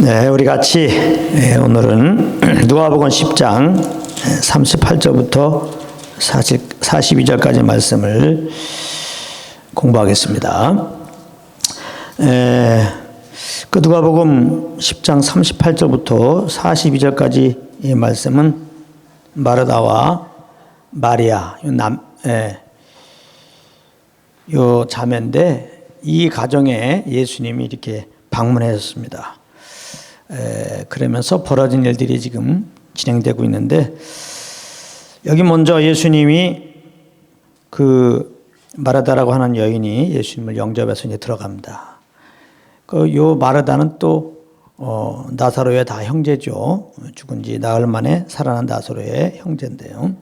네, 우리 같이 오늘은 누가복음 10장 38절부터 42절까지 말씀을 공부하겠습니다. 그 누가복음 10장 38절부터 42절까지 이 말씀은 마르다와 마리아 요 자매인데 이 가정에 예수님이 이렇게 방문하셨습니다. 그러면서 벌어진 일들이 지금 진행되고 있는데, 여기 먼저 예수님이 그 마르다라고 하는 여인이 예수님을 영접해서 이제 들어갑니다. 요 마르다는 또 나사로의 다 형제죠. 죽은 지 나흘 만에 살아난 나사로의 형제인데요.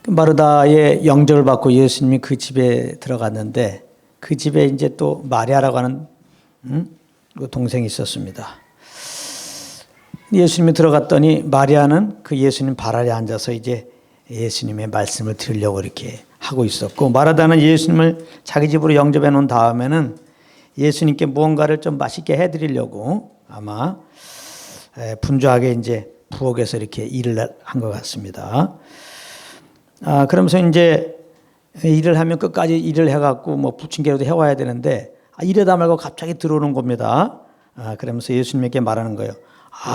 마르다의 영접을 받고 예수님이 그 집에 들어갔는데, 그 집에 이제 또 마리아라고 하는 동생이 있었습니다. 예수님이 들어갔더니 마리아는 그 예수님 발 아래 앉아서 이제 예수님의 말씀을 들으려고 이렇게 하고 있었고, 마르다는 예수님을 자기 집으로 영접해 놓은 다음에는 예수님께 무언가를 좀 맛있게 해드리려고 아마 분주하게 이제 부엌에서 이렇게 일을 한 것 같습니다. 그러면서 이제 일을 하면 끝까지 일을 해갖고 뭐 부침개라도 해와야 되는데, 이러다 말고 갑자기 들어오는 겁니다. 그러면서 예수님에게 말하는 거예요.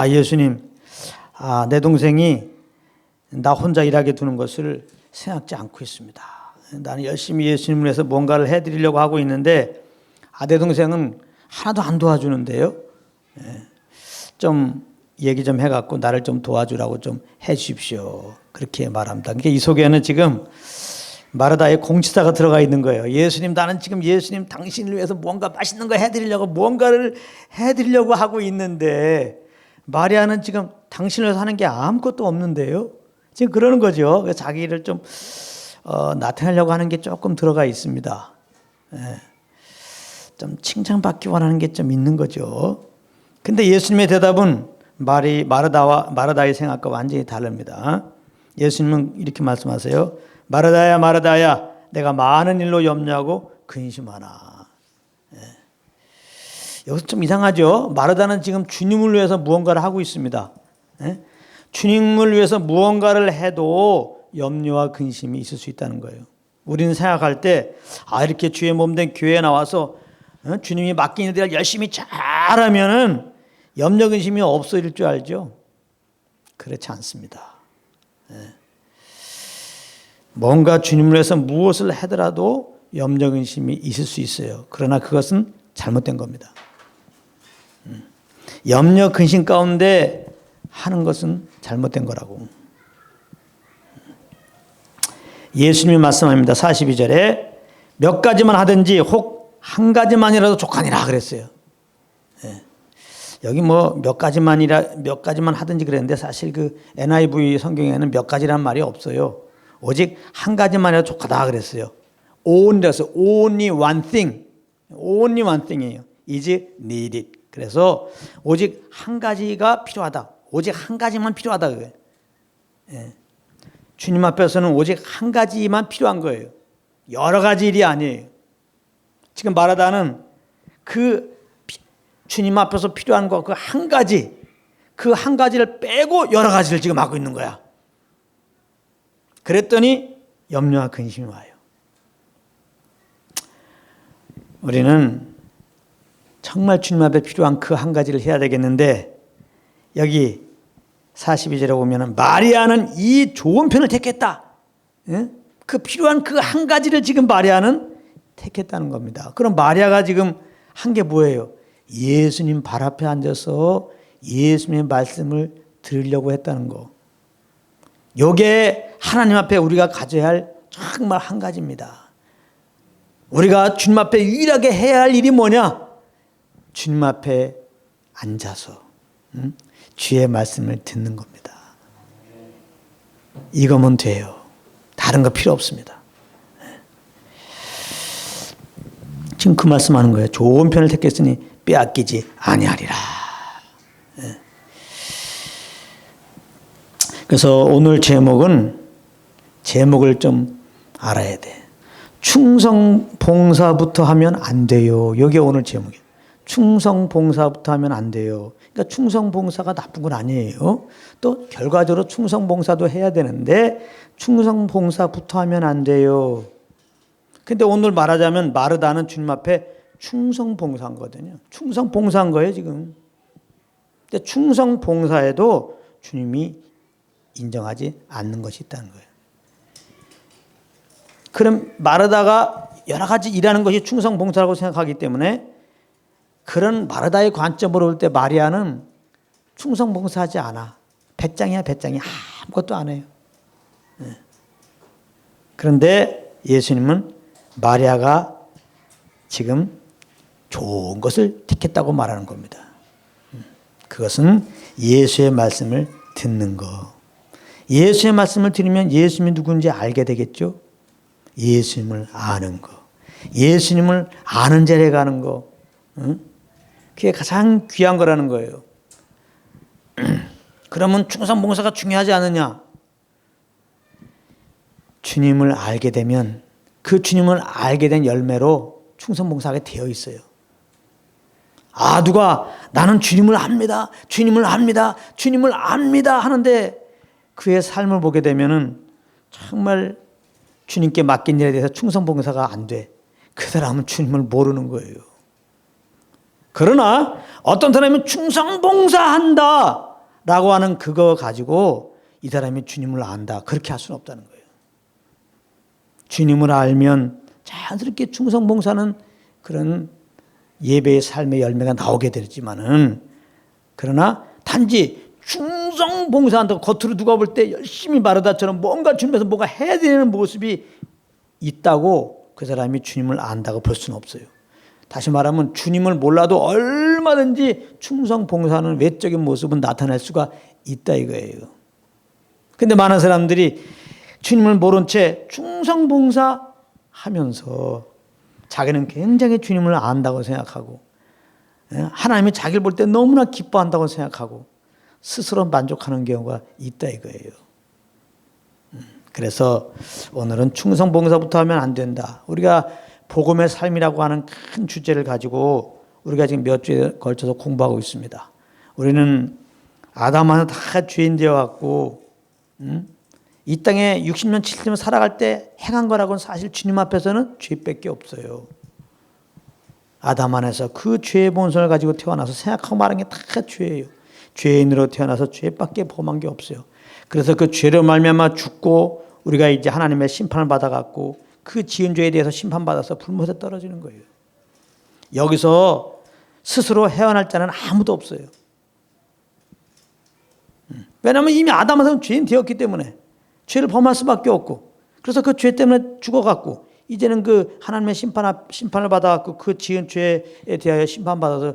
예수님, 내 동생이 나 혼자 일하게 두는 것을 생각지 않고 있습니다. 나는 열심히 예수님을 위해서 뭔가를 해드리려고 하고 있는데, 내 동생은 하나도 안 도와주는데요. 좀 얘기 좀 해갖고 나를 좀 도와주라고 좀 해주십시오. 그렇게 말합니다. 그러니까 이 속에는 지금 마르다의 공치사가 들어가 있는 거예요. 예수님, 나는 지금 예수님 당신을 위해서 뭔가 맛있는 거 해드리려고 뭔가를 해드리려고 하고 있는데, 마리아는 지금 당신을 사는 게 아무것도 없는데요. 지금 그러는 거죠. 자기를 좀 나타내려고 하는 게 조금 들어가 있습니다. 좀 칭찬받기 원하는 게 좀 있는 거죠. 근데 예수님의 대답은 마르다의 생각과 완전히 다릅니다. 예수님은 이렇게 말씀하세요. 마르다야, 마르다야, 내가 많은 일로 염려하고 근심하나. 여기서 좀 이상하죠. 마르다는 지금 주님을 위해서 무언가를 하고 있습니다. 주님을 위해서 무언가를 해도 염려와 근심이 있을 수 있다는 거예요. 우리는 생각할 때 이렇게 주의 몸된 교회에 나와서 주님이 맡긴 일들을 열심히 잘하면은 염려 근심이 없어질 줄 알죠. 그렇지 않습니다. 뭔가 주님을 위해서 무엇을 하더라도 염려 근심이 있을 수 있어요. 그러나 그것은 잘못된 겁니다. 염려 근심 가운데 하는 것은 잘못된 거라고. 예수님이 말씀합니다. 42절에 몇 가지만 하든지 혹 한 가지만이라도 족하니라 그랬어요. 여기 뭐 몇 가지만 하든지 그랬는데, 사실 그 NIV 성경에는 몇 가지란 말이 없어요. 오직 한 가지만이라도 족하다 그랬어요. only one thing이에요. is needed. 그래서 오직 한 가지가 필요하다. 오직 한 가지만 필요하다 그거예요. 주님 앞에서는 오직 한 가지만 필요한 거예요. 여러 가지 일이 아니에요. 지금 마르다는 그 주님 앞에서 필요한 거 그 한 가지를 빼고 여러 가지를 지금 하고 있는 거야. 그랬더니 염려와 근심이 와요. 우리는 정말 주님 앞에 필요한 그 한 가지를 해야 되겠는데, 여기 42절에 보면 마리아는 이 좋은 편을 택했다. 그 필요한 그 한 가지를 지금 마리아는 택했다는 겁니다. 그럼 마리아가 지금 한 게 뭐예요? 예수님 발 앞에 앉아서 예수님의 말씀을 들으려고 했다는 거. 이게 하나님 앞에 우리가 가져야 할 정말 한 가지입니다. 우리가 주님 앞에 유일하게 해야 할 일이 뭐냐? 주님 앞에 앉아서 주의 말씀을 듣는 겁니다. 이거면 돼요. 다른 거 필요 없습니다. 지금 그 말씀하는 거예요. 좋은 편을 택했으니 빼앗기지 아니하리라. 그래서 오늘 제목을 좀 알아야 돼. 충성 봉사부터 하면 안 돼요. 여기 오늘 제목이에요. 충성 봉사부터 하면 안 돼요. 그러니까 충성 봉사가 나쁜 건 아니에요. 또 결과적으로 충성 봉사도 해야 되는데 충성 봉사부터 하면 안 돼요. 근데 오늘 말하자면 마르다는 주님 앞에 충성 봉사한 거거든요. 충성 봉사한 거예요, 지금. 근데 충성 봉사에도 주님이 인정하지 않는 것이 있다는 거예요. 그럼 마르다가 여러 가지 일하는 것이 충성 봉사라고 생각하기 때문에 그런 마르다의 관점으로 볼 때 마리아는 충성 봉사하지 않아. 배짱이야, 배짱이. 아무것도 안 해요. 그런데 예수님은 마리아가 지금 좋은 것을 택했다고 말하는 겁니다. 그것은 예수의 말씀을 듣는 거. 예수의 말씀을 들으면 예수님이 누군지 알게 되겠죠. 예수님을 아는 거. 예수님을 아는 자리에 가는 거. 그게 가장 귀한 거라는 거예요. 그러면 충성 봉사가 중요하지 않느냐? 주님을 알게 되면 그 주님을 알게 된 열매로 충성 봉사하게 되어 있어요. 아, 누가 나는 주님을 압니다. 주님을 압니다. 주님을 압니다 하는데 그의 삶을 보게 되면은 정말 주님께 맡긴 일에 대해서 충성 봉사가 안 돼. 그 사람은 주님을 모르는 거예요. 그러나 어떤 사람이 충성 봉사한다 라고 하는 그거 가지고 이 사람이 주님을 안다. 그렇게 할 수는 없다는 거예요. 주님을 알면 자연스럽게 충성 봉사는 그런 예배의 삶의 열매가 나오게 되지만은 그러나 단지 충성 봉사한다고 겉으로 누가 볼 때 열심히 마르다처럼 뭔가 주님에서 뭔가 해야 되는 모습이 있다고 그 사람이 주님을 안다고 볼 수는 없어요. 다시 말하면 주님을 몰라도 얼마든지 충성 봉사하는 외적인 모습은 나타낼 수가 있다 이거예요. 그런데 많은 사람들이 주님을 모른 채 충성 봉사하면서 자기는 굉장히 주님을 안다고 생각하고 하나님이 자기를 볼 때 너무나 기뻐한다고 생각하고 스스로 만족하는 경우가 있다 이거예요. 그래서 오늘은 충성 봉사부터 하면 안 된다. 우리가 복음의 삶이라고 하는 큰 주제를 가지고 우리가 지금 몇 주에 걸쳐서 공부하고 있습니다. 우리는 아담한테 다 죄인 되어갖고 이 땅에 60년 70년 살아갈 때 행한 거라고는 사실 주님 앞에서는 죄밖에 없어요. 아담 안에서 그 죄의 본성을 가지고 태어나서 생각하고 말한 게 다 죄예요. 죄인으로 태어나서 죄밖에 범한 게 없어요. 그래서 그 죄로 말미암아 죽고 우리가 이제 하나님의 심판을 받아갖고 그 지은 죄에 대해서 심판받아서 불못에 떨어지는 거예요. 여기서 스스로 헤어날 자는 아무도 없어요. 왜냐하면 이미 아담에서는 죄인 되었기 때문에 죄를 범할 수밖에 없고 그래서 그 죄 때문에 죽어갖고 이제는 그 하나님의 심판을 받아갖고 그 지은 죄에 대하여 심판받아서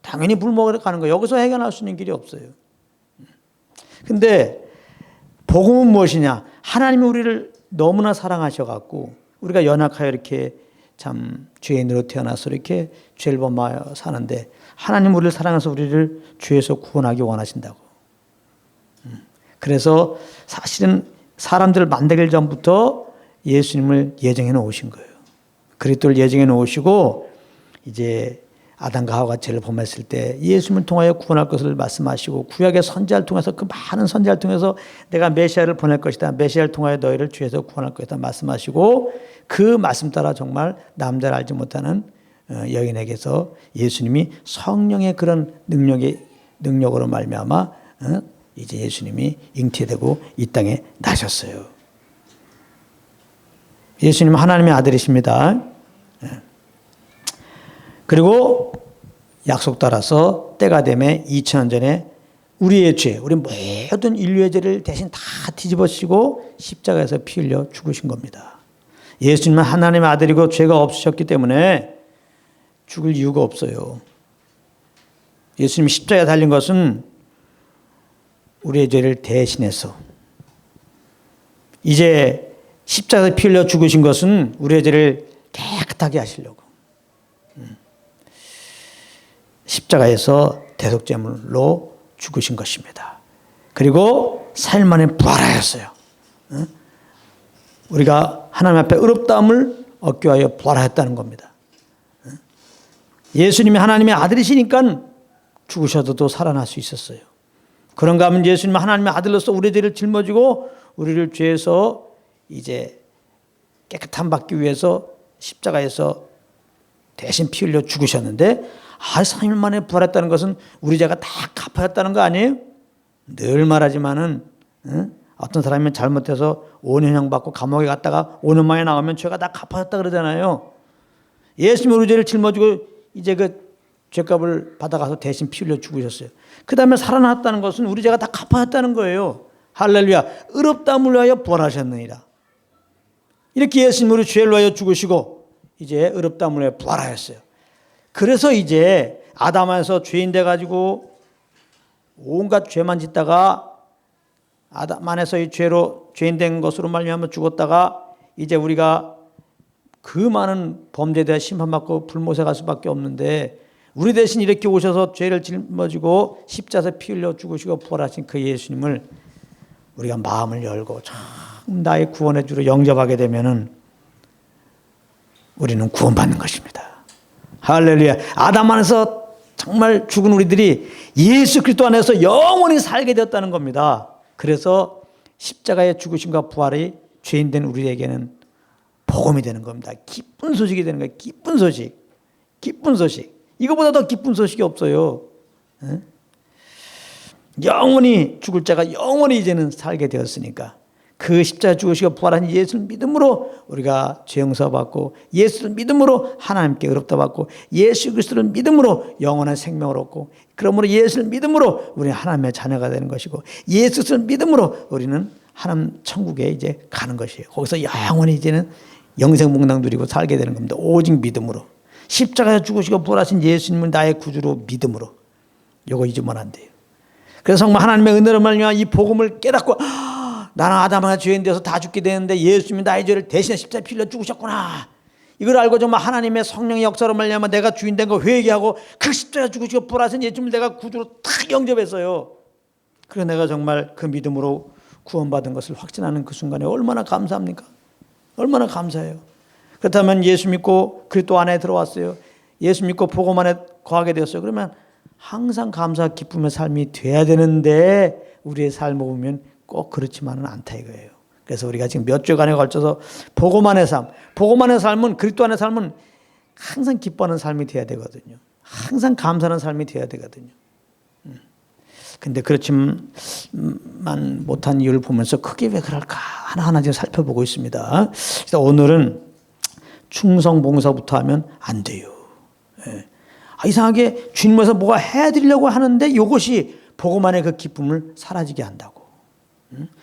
당연히 불목에 가는 거예요. 여기서 해결할 수 있는 길이 없어요. 근데 복음은 무엇이냐? 하나님이 우리를 너무나 사랑하셔갖고 우리가 연약하여 이렇게 참 죄인으로 태어나서 이렇게 죄를 범하여 사는데 하나님 우리를 사랑해서 우리를 죄에서 구원하기 원하신다고. 그래서 사실은 사람들을 만들기 전부터 예수님을 예정해 놓으신 거예요. 그리스도를 예정해 놓으시고 이제 아담과 하와가 죄를 범했을 때 예수님을 통하여 구원할 것을 말씀하시고 구약의 선지자를 통해서 그 많은 선지자를 통해서 내가 메시아를 보낼 것이다. 메시아를 통하여 너희를 죄에서 구원할 것이다 말씀하시고 그 말씀 따라 정말 남자를 알지 못하는 여인에게서 예수님이 성령의 그런 능력으로 말미암아 이제 예수님이 잉태되고 이 땅에 나셨어요. 예수님은 하나님의 아들이십니다. 그리고 약속 따라서 때가 되매 2000년 전에 우리의 죄, 우리 모든 인류의 죄를 대신 다 뒤집어쓰고 십자가에서 피 흘려 죽으신 겁니다. 예수님은 하나님의 아들이고 죄가 없으셨기 때문에 죽을 이유가 없어요. 예수님이 십자가에 달린 것은 우리의 죄를 대신해서 이제 십자가에서 피 흘려 죽으신 것은 우리의 죄를 깨끗하게 하시려고 십자가에서 대속제물로 죽으신 것입니다. 그리고 사일 만에 부활하였어요. 우리가 하나님 앞에 의롭다함을 얻교하여 부활하였다는 겁니다. 예수님이 하나님의 아들이시니까 죽으셔도 또 살아날 수 있었어요. 그런가 하면 예수님은 하나님의 아들로서 우리 죄를 짊어지고 우리를 죄에서 이제 깨끗함 받기 위해서 십자가에서 대신 피 흘려 죽으셨는데 3일 만에 부활했다는 것은 우리 죄가 다 갚아졌다는 거 아니에요? 늘 말하지만은 어떤 사람이 잘못해서 5년형 받고 감옥에 갔다가 5년 만에 나오면 죄가 다 갚아졌다 그러잖아요. 예수님이 우리 죄를 짊어지고 이제 그 죄값을 받아가서 대신 피 흘려 죽으셨어요. 그 다음에 살아났다는 것은 우리 죄가 다 갚아졌다는 거예요. 할렐루야. 의롭다함을 위하여 부활하셨느니라. 이렇게 예수님이 우리 죄를 위하여 죽으시고 이제 의롭다함을 위하여 부활하였어요. 그래서 이제 아담 안에서 죄인 돼가지고 온갖 죄만 짓다가 아담 안에서 이 죄로 죄인 된 것으로 말미암아 죽었다가 이제 우리가 그 많은 범죄에 대해 심판받고 불못에 갈 수밖에 없는데 우리 대신 이렇게 오셔서 죄를 짊어지고 십자가에서 피 흘려 죽으시고 부활하신 그 예수님을 우리가 마음을 열고 참 나의 구원의 주로 영접하게 되면은 우리는 구원받는 것입니다. 할렐루야. 아담 안에서 정말 죽은 우리들이 예수 그리스도 안에서 영원히 살게 되었다는 겁니다. 그래서 십자가의 죽으심과 부활이 죄인된 우리에게는 복음이 되는 겁니다. 기쁜 소식이 되는 거예요. 기쁜 소식. 기쁜 소식. 이거보다 더 기쁜 소식이 없어요. 영원히 죽을 자가 영원히 이제는 살게 되었으니까 그 십자가 죽으시고 부활한 예수를 믿음으로 우리가 죄 용서받고 예수를 믿음으로 하나님께 의롭다 받고 예수 그리스도를 믿음으로 영원한 생명을 얻고 그러므로 예수를 믿음으로 우리는 하나님의 자녀가 되는 것이고 예수 그리스도를 믿음으로 우리는 하나님 천국에 이제 가는 것이에요. 거기서 영원히 이제는 영생복락 누리고 살게 되는 겁니다. 오직 믿음으로. 십자가에 죽으시고 부활하신 예수님을 나의 구주로 믿음으로. 이거 잊으면 안 돼요. 그래서 정말 하나님의 은혜로 말미암아 이 복음을 깨닫고 나는 아담과 죄인 되어서 다 죽게 되는데 예수님이 나의 죄를 대신해 십자가에 피 흘려 죽으셨구나. 이걸 알고 정말 하나님의 성령의 역사로 말미암아 내가 주인 된 거 회개하고 그 십자가에 죽으시고 부활하신 예수님을 내가 구주로 탁 영접했어요. 그래서 내가 정말 그 믿음으로 구원받은 것을 확신하는 그 순간에 얼마나 감사합니까? 얼마나 감사해요. 그렇다면 예수 믿고 그리스도 안에 들어왔어요. 예수 믿고 복음 안에 거하게 되었어요. 그러면 항상 감사 기쁨의 삶이 돼야 되는데 우리의 삶을 보면 꼭 그렇지만은 않다 이거예요. 그래서 우리가 지금 몇 주간에 걸쳐서 복음 안의 삶, 복음 안의 삶은 그리스도 안의 삶은 항상 기뻐하는 삶이 돼야 되거든요. 항상 감사하는 삶이 돼야 되거든요. 근데 그렇지만 못한 이유를 보면서 크게 왜 그럴까 하나하나 지금 살펴보고 있습니다. 그래서 오늘은 충성봉사부터 하면 안 돼요. 이상하게 주님께서 뭐가 해드리려고 하는데 이것이 복음 안의 그 기쁨을 사라지게 한다고.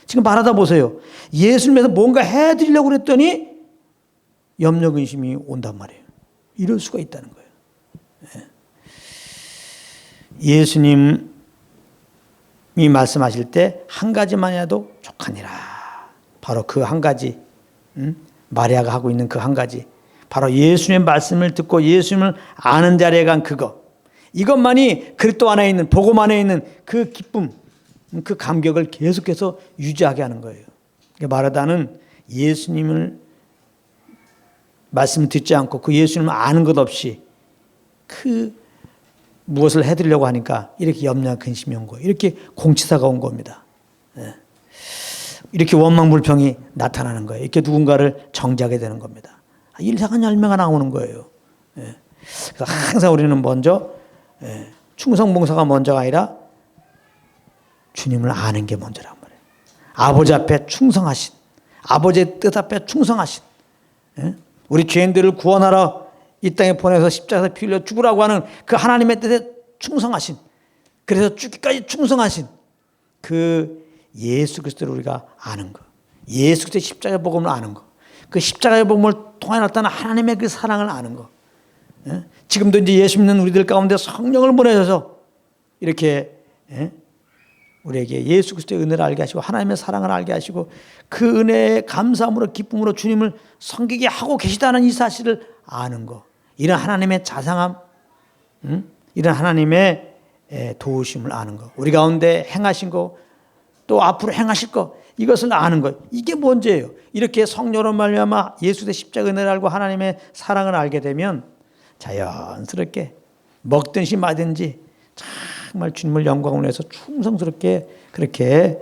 지금 말하다 보세요. 예수님께서 뭔가 해드리려고 그랬더니 염려 근심이 온단 말이에요. 이럴 수가 있다는 거예요. 예수님이 말씀하실 때 한 가지만 해도 족하니라. 바로 그 한 가지, 마리아가 하고 있는 그 한 가지, 바로 예수님의 말씀을 듣고 예수님을 아는 자리에 간 그거, 이것만이 그리스도 안에 있는 복음 안에 있는 그 기쁨, 그 감격을 계속해서 유지하게 하는 거예요. 말하다는 예수님을 말씀을 듣지 않고 그 예수님을 아는 것 없이 그 무엇을 해드리려고 하니까 이렇게 염려와 근심이 온 거예요. 이렇게 공치사가 온 겁니다. 이렇게 원망불평이 나타나는 거예요. 이렇게 누군가를 정죄하게 되는 겁니다. 이상한 열매가 나오는 거예요. 그래서 항상 우리는 먼저 충성봉사가 먼저가 아니라 주님을 아는 게 먼저란 말이에요. 아버지 앞에 충성하신, 아버지의 뜻 앞에 충성하신, 우리 죄인들을 구원하러 이 땅에 보내서 십자가에서 피 흘려 죽으라고 하는 그 하나님의 뜻에 충성하신, 그래서 죽기까지 충성하신 그 예수 그리스도를 우리가 아는 거, 예수 그리스도의 십자가의 복음을 아는 거, 그 십자가의 복음을 통해 나타난 하나님의 그 사랑을 아는 거. 지금도 이제 예수 믿는 우리들 가운데 성령을 보내셔서 이렇게 우리에게 예수 그리스도의 은혜를 알게 하시고 하나님의 사랑을 알게 하시고 그 은혜의 감사함으로 기쁨으로 주님을 섬기게 하고 계시다는 이 사실을 아는 거, 이런 하나님의 자상함, 이런 하나님의 도우심을 아는 거, 우리 가운데 행하신 거 또 앞으로 행하실 거, 이것을 아는 것, 이게 문제예요. 이렇게 성령으로 말미암아 예수의 십자가 은혜를 알고 하나님의 사랑을 알게 되면 자연스럽게 먹든지 마든지 정말 주님을 영광을 위해서 충성스럽게 그렇게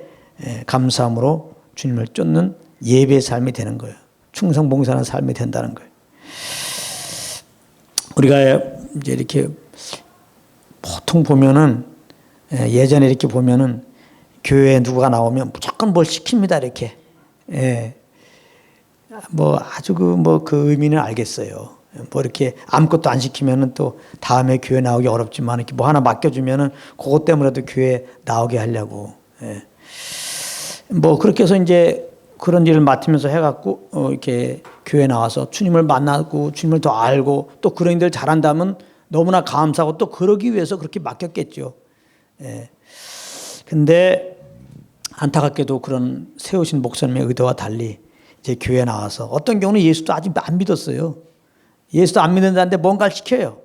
감사함으로 주님을 쫓는 예배의 삶이 되는 거예요. 충성봉사하는 삶이 된다는 거예요. 우리가 이제 이렇게 보통 보면은 예전에 이렇게 보면은 교회에 누가 나오면 무조건 뭘 시킵니다. 이렇게. 뭐 아주 그 의미는 알겠어요. 뭐 이렇게 아무것도 안 시키면은 또 다음에 교회 나오기 어렵지만 이렇게 뭐 하나 맡겨주면은 그것 때문에도 교회 나오게 하려고. 뭐 그렇게 해서 이제 그런 일을 맡으면서 해갖고 이렇게 교회 나와서 주님을 만나고 주님을 더 알고 또 그런 일을 잘한다면 너무나 감사하고 또 그러기 위해서 그렇게 맡겼겠죠. 근데 안타깝게도 그런 세우신 목사님의 의도와 달리 이제 교회에 나와서 어떤 경우는 예수도 아직 안 믿었어요. 예수도 안 믿는다는데 뭔가를 시켜요.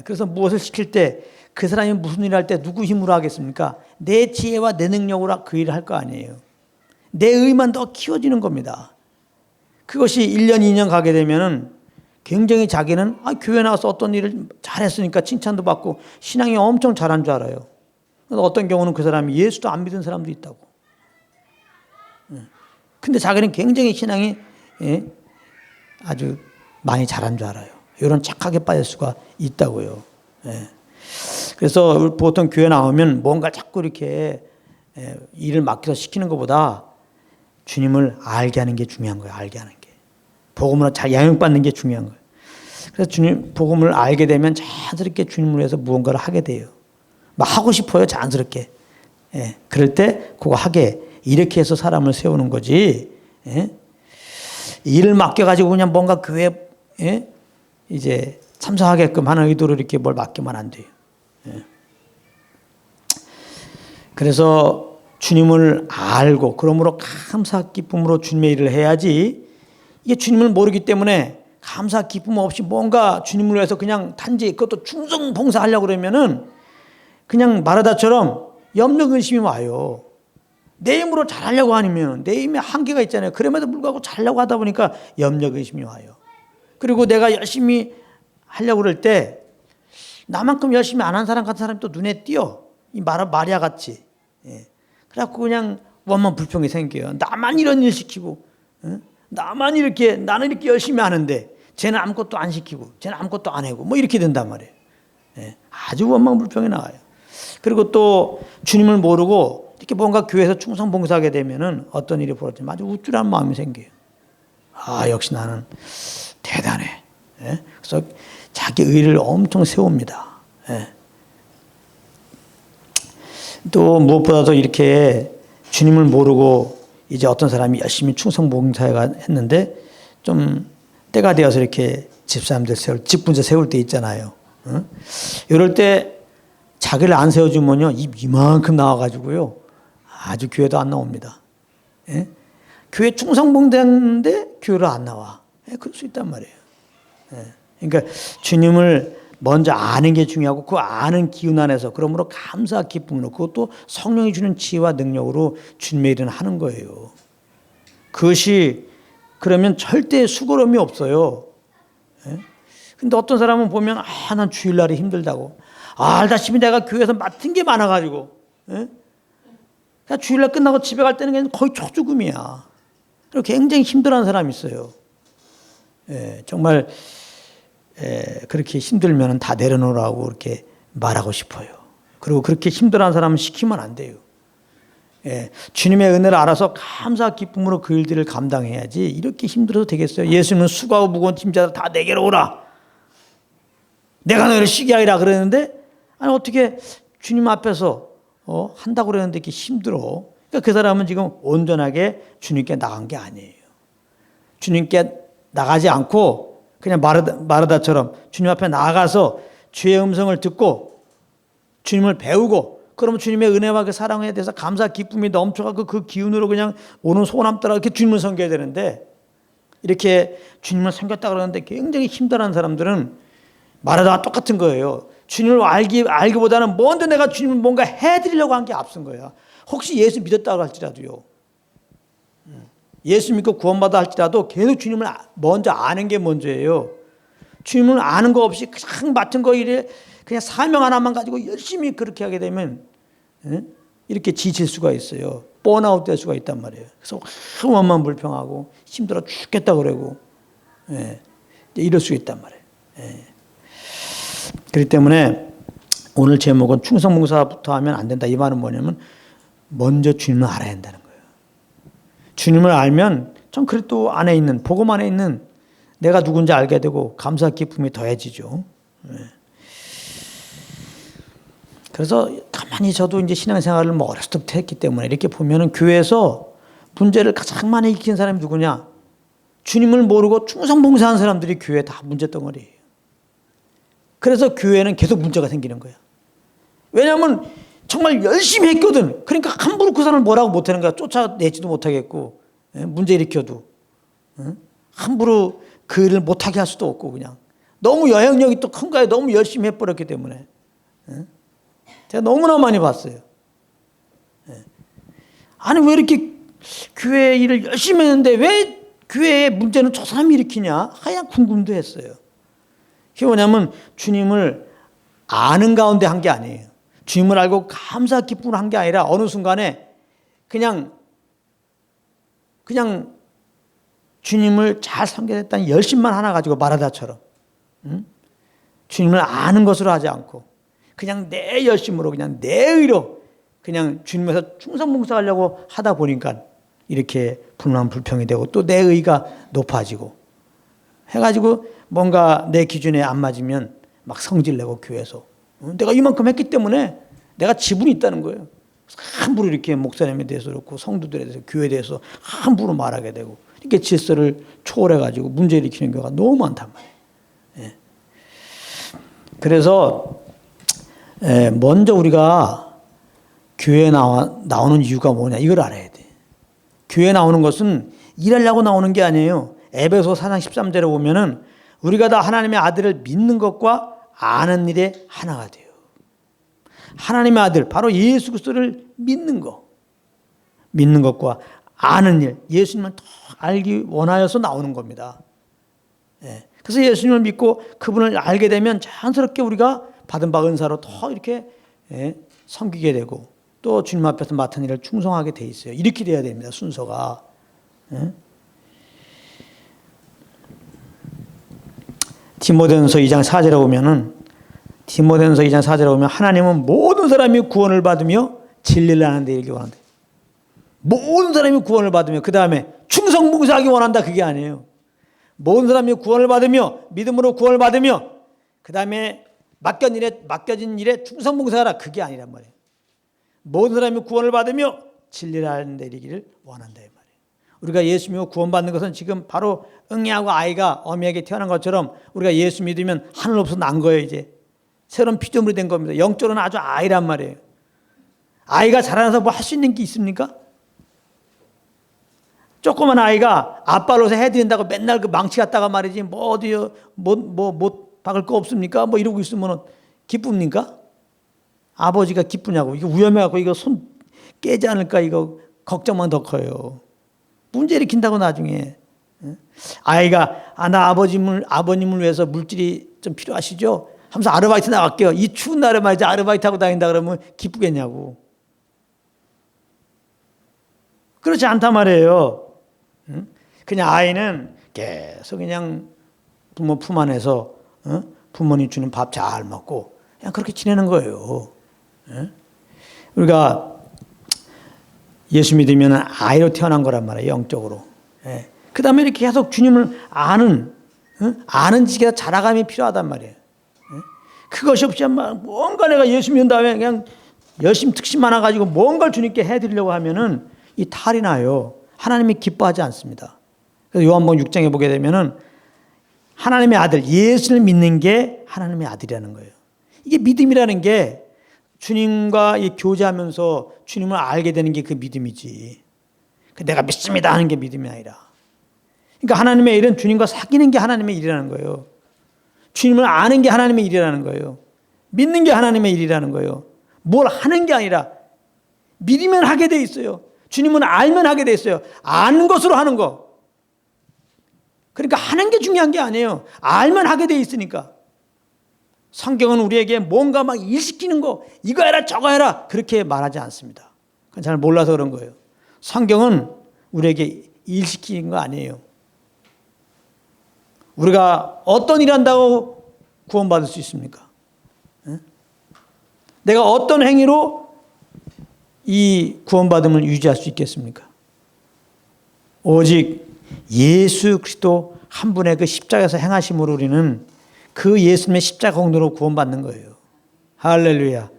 그래서 무엇을 시킬 때 그 사람이 무슨 일을 할 때 누구 힘으로 하겠습니까? 내 지혜와 내 능력으로 그 일을 할 거 아니에요. 내 의만 더 키워지는 겁니다. 그것이 1년, 2년 가게 되면은 굉장히 자기는 교회 나와서 어떤 일을 잘했으니까 칭찬도 받고 신앙이 엄청 잘한 줄 알아요. 어떤 경우는 그 사람이 예수도 안 믿은 사람도 있다고. 근데 자기는 굉장히 신앙이 아주 많이 잘한 줄 알아요. 이런 착하게 빠질 수가 있다고요. 그래서 보통 교회 나오면 뭔가 자꾸 이렇게 일을 맡겨서 시키는 것보다 주님을 알게 하는 게 중요한 거예요. 알게 하는 게. 복음으로 잘 양육받는 게 중요한 거예요. 그래서 주님 복음을 알게 되면 자연스럽게 주님을 위해서 무언가를 하게 돼요. 막 하고 싶어요. 자연스럽게. 그럴 때 그거 하게. 이렇게 해서 사람을 세우는 거지. 일을 맡겨가지고 그냥 뭔가 교회에 이제 참석하게끔 하는 의도로 이렇게 뭘 맡기면 안 돼요. 그래서 주님을 알고 그러므로 감사 기쁨으로 주님의 일을 해야지, 이게 주님을 모르기 때문에 감사 기쁨 없이 뭔가 주님을 위해서 그냥 단지 그것도 충성 봉사하려고 그러면은 그냥 마르다처럼 염려 근심이 와요. 내 힘으로 잘하려고 하면 내 힘에 한계가 있잖아요. 그럼에도 불구하고 잘하려고 하다 보니까 염려 근심이 와요. 그리고 내가 열심히 하려고 그럴 때 나만큼 열심히 안 한 사람 같은 사람이 또 눈에 띄어. 이 마리아 같이. 그래갖고 그냥 원만 불평이 생겨요. 나만 이런 일 시키고, 나만 이렇게, 나는 이렇게 열심히 하는데 쟤는 아무것도 안 시키고 쟤는 아무것도 안 하고 뭐 이렇게 된단 말이에요. 아주 원망 불평이 나와요. 그리고 또 주님을 모르고 이렇게 뭔가 교회에서 충성 봉사하게 되면은 어떤 일이 벌어지면 아주 우쭐한 마음이 생겨요. 역시 나는 대단해. 그래서 자기 의를 엄청 세웁니다. 또 무엇보다도 이렇게 주님을 모르고 이제 어떤 사람이 열심히 충성 봉사가 했는데 좀 때가 되어서 이렇게 집사람들 직분자 세울 때 있잖아요. 이럴 때 자기를 안 세워주면요, 이만큼 나와가지고요, 아주 교회도 안 나옵니다. 교회 충성 봉사했는데 교회를 안 나와. 그럴 수 있단 말이에요. 그러니까 주님을 먼저 아는 게 중요하고 그 아는 기운 안에서 그러므로 감사 기쁨으로 그것도 성령이 주는 지혜와 능력으로 주님의 일은 하는 거예요. 그것이 그러면 절대 수고로움이 없어요. 근데 어떤 사람은 보면 난 주일날이 힘들다고. 알다시피 내가 교회에서 맡은 게 많아가지고 주일날 끝나고 집에 갈 때는 거의 초죽음이야. 그리고 굉장히 힘들어하는 사람이 있어요. 정말 그렇게 힘들면 다 내려놓으라고 이렇게 말하고 싶어요. 그리고 그렇게 힘들어하는 사람은 시키면 안 돼요. 주님의 은혜를 알아서 감사 기쁨으로 그 일들을 감당해야지 이렇게 힘들어도 되겠어요? 예수님은 수고하고 무거운 짐자들 다 내게로 오라. 내가 너희를 쉬게 하리라 그랬는데 어떻게 주님 앞에서 한다고 그랬는데 이렇게 힘들어. 그러니까 그 사람은 지금 온전하게 주님께 나간 게 아니에요. 주님께 나가지 않고 그냥 마르다처럼 주님 앞에 나아가서 주의 음성을 듣고 주님을 배우고, 그러면 주님의 은혜와 그 사랑에 대해서 감사 기쁨이 넘쳐가고 그 기운으로 그냥 오는 소원 따라 이렇게 주님을 섬겨야 되는데, 이렇게 주님을 섬겼다 그러는데 굉장히 힘들어하는 사람들은 마르다와 똑같은 거예요. 주님을 알기보다는 먼저 내가 주님을 뭔가 해드리려고 한 게 앞선 거예요. 혹시 예수 믿었다고 할지라도요. 예수 믿고 구원받아 할지라도 계속 주님을 먼저 아는 게 먼저예요. 주님을 아는 거 없이 그냥 맡은 거 일에 그냥 사명 하나만 가지고 열심히 그렇게 하게 되면 이렇게 지칠 수가 있어요. 번아웃 될 수가 있단 말이에요. 그래서 마음만 불평하고 힘들어 죽겠다 그러고 이럴 수 있단 말이에요. 그렇기 때문에 오늘 제목은 충성봉사부터 하면 안 된다. 이 말은 뭐냐면 먼저 주님을 알아야 한다는 거예요. 주님을 알면 전 그래도 안에 있는 복음 안에 있는 내가 누군지 알게 되고 감사 기쁨이 더해지죠. 그래서 가만히 저도 이제 신앙생활을 뭐 어렸을 때부터 했기 때문에 이렇게 보면은 교회에서 문제를 가장 많이 일으킨 사람이 누구냐? 주님을 모르고 충성봉사한 사람들이 교회에 다 문제덩어리예요. 그래서 교회는 계속 문제가 생기는 거야. 왜냐하면 정말 열심히 했거든. 그러니까 함부로 그 사람을 뭐라고 못하는 거야. 쫓아내지도 못하겠고 문제 일으켜도 함부로 그 일을 못하게 할 수도 없고 그냥 너무 영향력이 또 큰 거야. 너무 열심히 해버렸기 때문에. 제가 너무나 많이 봤어요. 아니 왜 이렇게 교회 일을 열심히 했는데 왜 교회의 문제는 저 사람이 일으키냐 하얀 궁금도 했어요. 그게 뭐냐면 주님을 아는 가운데 한 게 아니에요. 주님을 알고 감사 기쁨을 한 게 아니라 어느 순간에 그냥 주님을 잘 섬기겠다는 열심만 하나 가지고 마라다처럼 주님을 아는 것으로 하지 않고 그냥 내 열심으로 그냥 내 의로 그냥 주님에서 충성봉사하려고 하다 보니까 이렇게 분노한 불평이 되고 또 내 의가 높아지고 해가지고 뭔가 내 기준에 안 맞으면 막 성질내고 교회에서 내가 이만큼 했기 때문에 내가 지분이 있다는 거예요. 함부로 이렇게 목사님에 대해서 그렇고 성도들에 대해서 교회에 대해서 함부로 말하게 되고 이렇게 질서를 초월해가지고 문제 일으키는 경우가 너무 많단 말이에요. 그래서 먼저 우리가 교회에 나오는 이유가 뭐냐 이걸 알아야 돼. 교회에 나오는 것은 일하려고 나오는 게 아니에요. 에베소 4장 13절에 보면은 우리가 다 하나님의 아들을 믿는 것과 아는 일에 하나가 돼요. 하나님의 아들 바로 예수 그리스도를 믿는 것과 아는 일, 예수님을 더 알기 원하여서 나오는 겁니다. 그래서 예수님을 믿고 그분을 알게 되면 자연스럽게 우리가 받은 바 은사로 더 이렇게 섬기게 되고 또 주님 앞에서 맡은 일을 충성하게 돼 있어요. 이렇게 돼야 됩니다. 순서가. 디모데전서 2장 4절에 보면은 디모데전서 2장 4절에 보면 하나님은 모든 사람이 구원을 받으며 진리를 아는 데 이르기 원한다. 모든 사람이 구원을 받으며 그 다음에 충성봉사하기 원한다. 그게 아니에요. 모든 사람이 구원을 받으며 믿음으로 구원을 받으며 그 다음에 맡겨진 일에 충성봉사하라. 그게 아니란 말이에요. 모든 사람이 구원을 받으며 진리를 아는 데 이르기를 원한다. 이 말이에요. 우리가 예수 믿고 구원받는 것은 지금 바로 응애하고 아이가 어미에게 태어난 것처럼 우리가 예수 믿으면 하늘로부터 난 거예요. 이제 새로운 피조물이 된 겁니다. 영적으로는 아주 아이란 말이에요. 아이가 자라나서 뭐 할 수 있는 게 있습니까? 조그만 아이가 아빠로서 해드린다고 맨날 그 망치 갖다가 말이지 뭐 어디요 못 박을 거 없습니까? 뭐 이러고 있으면 기쁩니까? 아버지가 기쁘냐고. 이거 위험해갖고 이거 손 깨지 않을까 이거 걱정만 더 커요. 문제 일으킨다고 나중에. 아이가 나 아버님을 위해서 물질이 좀 필요하시죠? 하면서 아르바이트 나갈게요. 이 추운 날에 말이지 아르바이트 하고 다닌다 그러면 기쁘겠냐고. 그렇지 않단 말이에요. 그냥 아이는 계속 그냥 부모 품 안에서 부모님 주는 밥 잘 먹고 그냥 그렇게 지내는 거예요. 우리가 예수 믿으면 아이로 태어난 거란 말이에요. 영적으로. 그 다음에 이렇게 계속 주님을 아는 지가 자라감이 필요하단 말이에요. 그것이 없이 뭔가 내가 예수 믿은 다음에 그냥 열심히 특심 많아가지고 뭔가를 주님께 해드리려고 하면은 이 탈이 나요. 하나님이 기뻐하지 않습니다. 그래서 요한복음 6장에 보게 되면은 하나님의 아들 예수를 믿는 게 하나님의 아들이라는 거예요. 이게 믿음이라는 게 주님과 교제하면서 주님을 알게 되는 게 그 믿음이지. 내가 믿습니다 하는 게 믿음이 아니라. 그러니까 하나님의 일은 주님과 사귀는 게 하나님의 일이라는 거예요. 주님을 아는 게 하나님의 일이라는 거예요. 믿는 게 하나님의 일이라는 거예요. 뭘 하는 게 아니라 믿으면 하게 돼 있어요. 주님은 알면 하게 돼 있어요. 아는 것으로 하는 거. 그러니까 하는 게 중요한 게 아니에요. 알면 하게 돼 있으니까. 성경은 우리에게 뭔가 막 일시키는 거, 이거 해라 저거 해라 그렇게 말하지 않습니다. 그건 잘 몰라서 그런 거예요. 성경은 우리에게 일시키는 거 아니에요. 우리가 어떤 일 한다고 구원받을 수 있습니까? 내가 어떤 행위로 이 구원받음을 유지할 수 있겠습니까? 오직 예수 그리스도 한 분의 그 십자가에서 행하심으로 우리는 그 예수님의 십자가 공로로 구원받는 거예요. 할렐루야.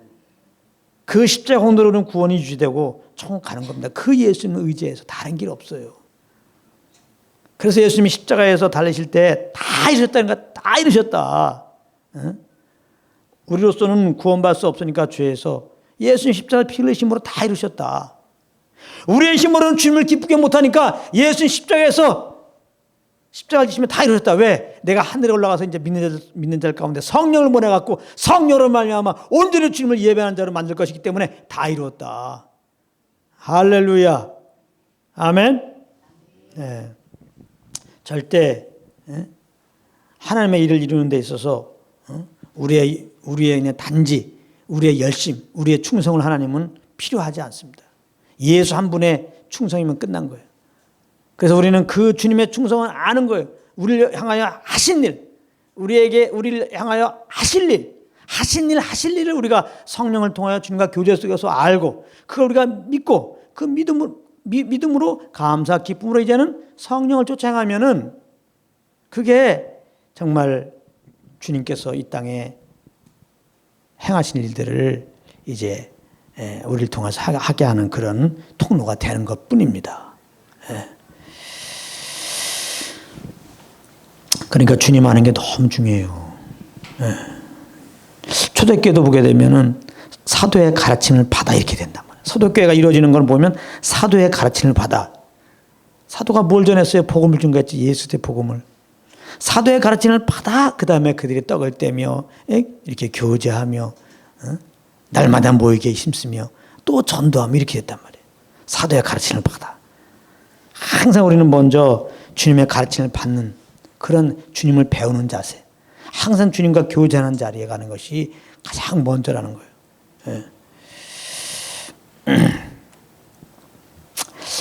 그 십자가 공로로는 구원이 유지되고 천국 가는 겁니다. 그 예수님을 의지해서 다른 길 없어요. 그래서 예수님이 십자가에서 달리실 때 다 이루셨다는 거, 다 이루셨다. 우리로서는 구원받을 수 없으니까 죄에서 예수님 십자가 피 흘리심으로 다 이루셨다. 우리의 힘으로는 주님을 기쁘게 못하니까 예수님 십자가에서 십자가를 지시면 다 이루셨다. 왜? 내가 하늘에 올라가서 이제 믿는 자들 가운데 성령을 보내갖고 성령으로 말미암아 온전히 주님을 예배하는 자로 만들 것이기 때문에 다 이루었다. 할렐루야. 아멘. 네. 절대 하나님의 일을 이루는 데 있어서 우리의 그냥 단지 우리의 열심, 우리의 충성을 하나님은 필요하지 않습니다. 예수 한 분의 충성이면 끝난 거예요. 그래서 우리는 그 주님의 충성을 아는 거예요. 우리를 향하여 하신 일, 우리를 향하여 하실 일을 우리가 성령을 통하여 주님과 교제 속에서 알고 그걸 우리가 믿고 그 믿음으로 감사 기쁨으로 이제는 성령을 쫓아 행하면은 그게 정말 주님께서 이 땅에 행하신 일들을 이제 우리를 통해서 하게 하는 그런 통로가 되는 것뿐입니다. 그러니까 주님 아는 게 너무 중요해요. 초대교회도 보게 되면은 사도의 가르침을 받아 이렇게 된단 말이에요. 사도교회가 이루어지는 걸 보면 사도의 가르침을 받아. 사도가 뭘 전했어요? 복음을 준 거였지. 예수의 복음을. 사도의 가르침을 받아 그 다음에 그들이 떡을 떼며 이렇게 교제하며 날마다 모이게 힘쓰며 또 전도하며 이렇게 됐단 말이에요. 사도의 가르침을 받아. 항상 우리는 먼저 주님의 가르침을 받는 그런 주님을 배우는 자세, 항상 주님과 교제하는 자리에 가는 것이 가장 먼저라는 거예요.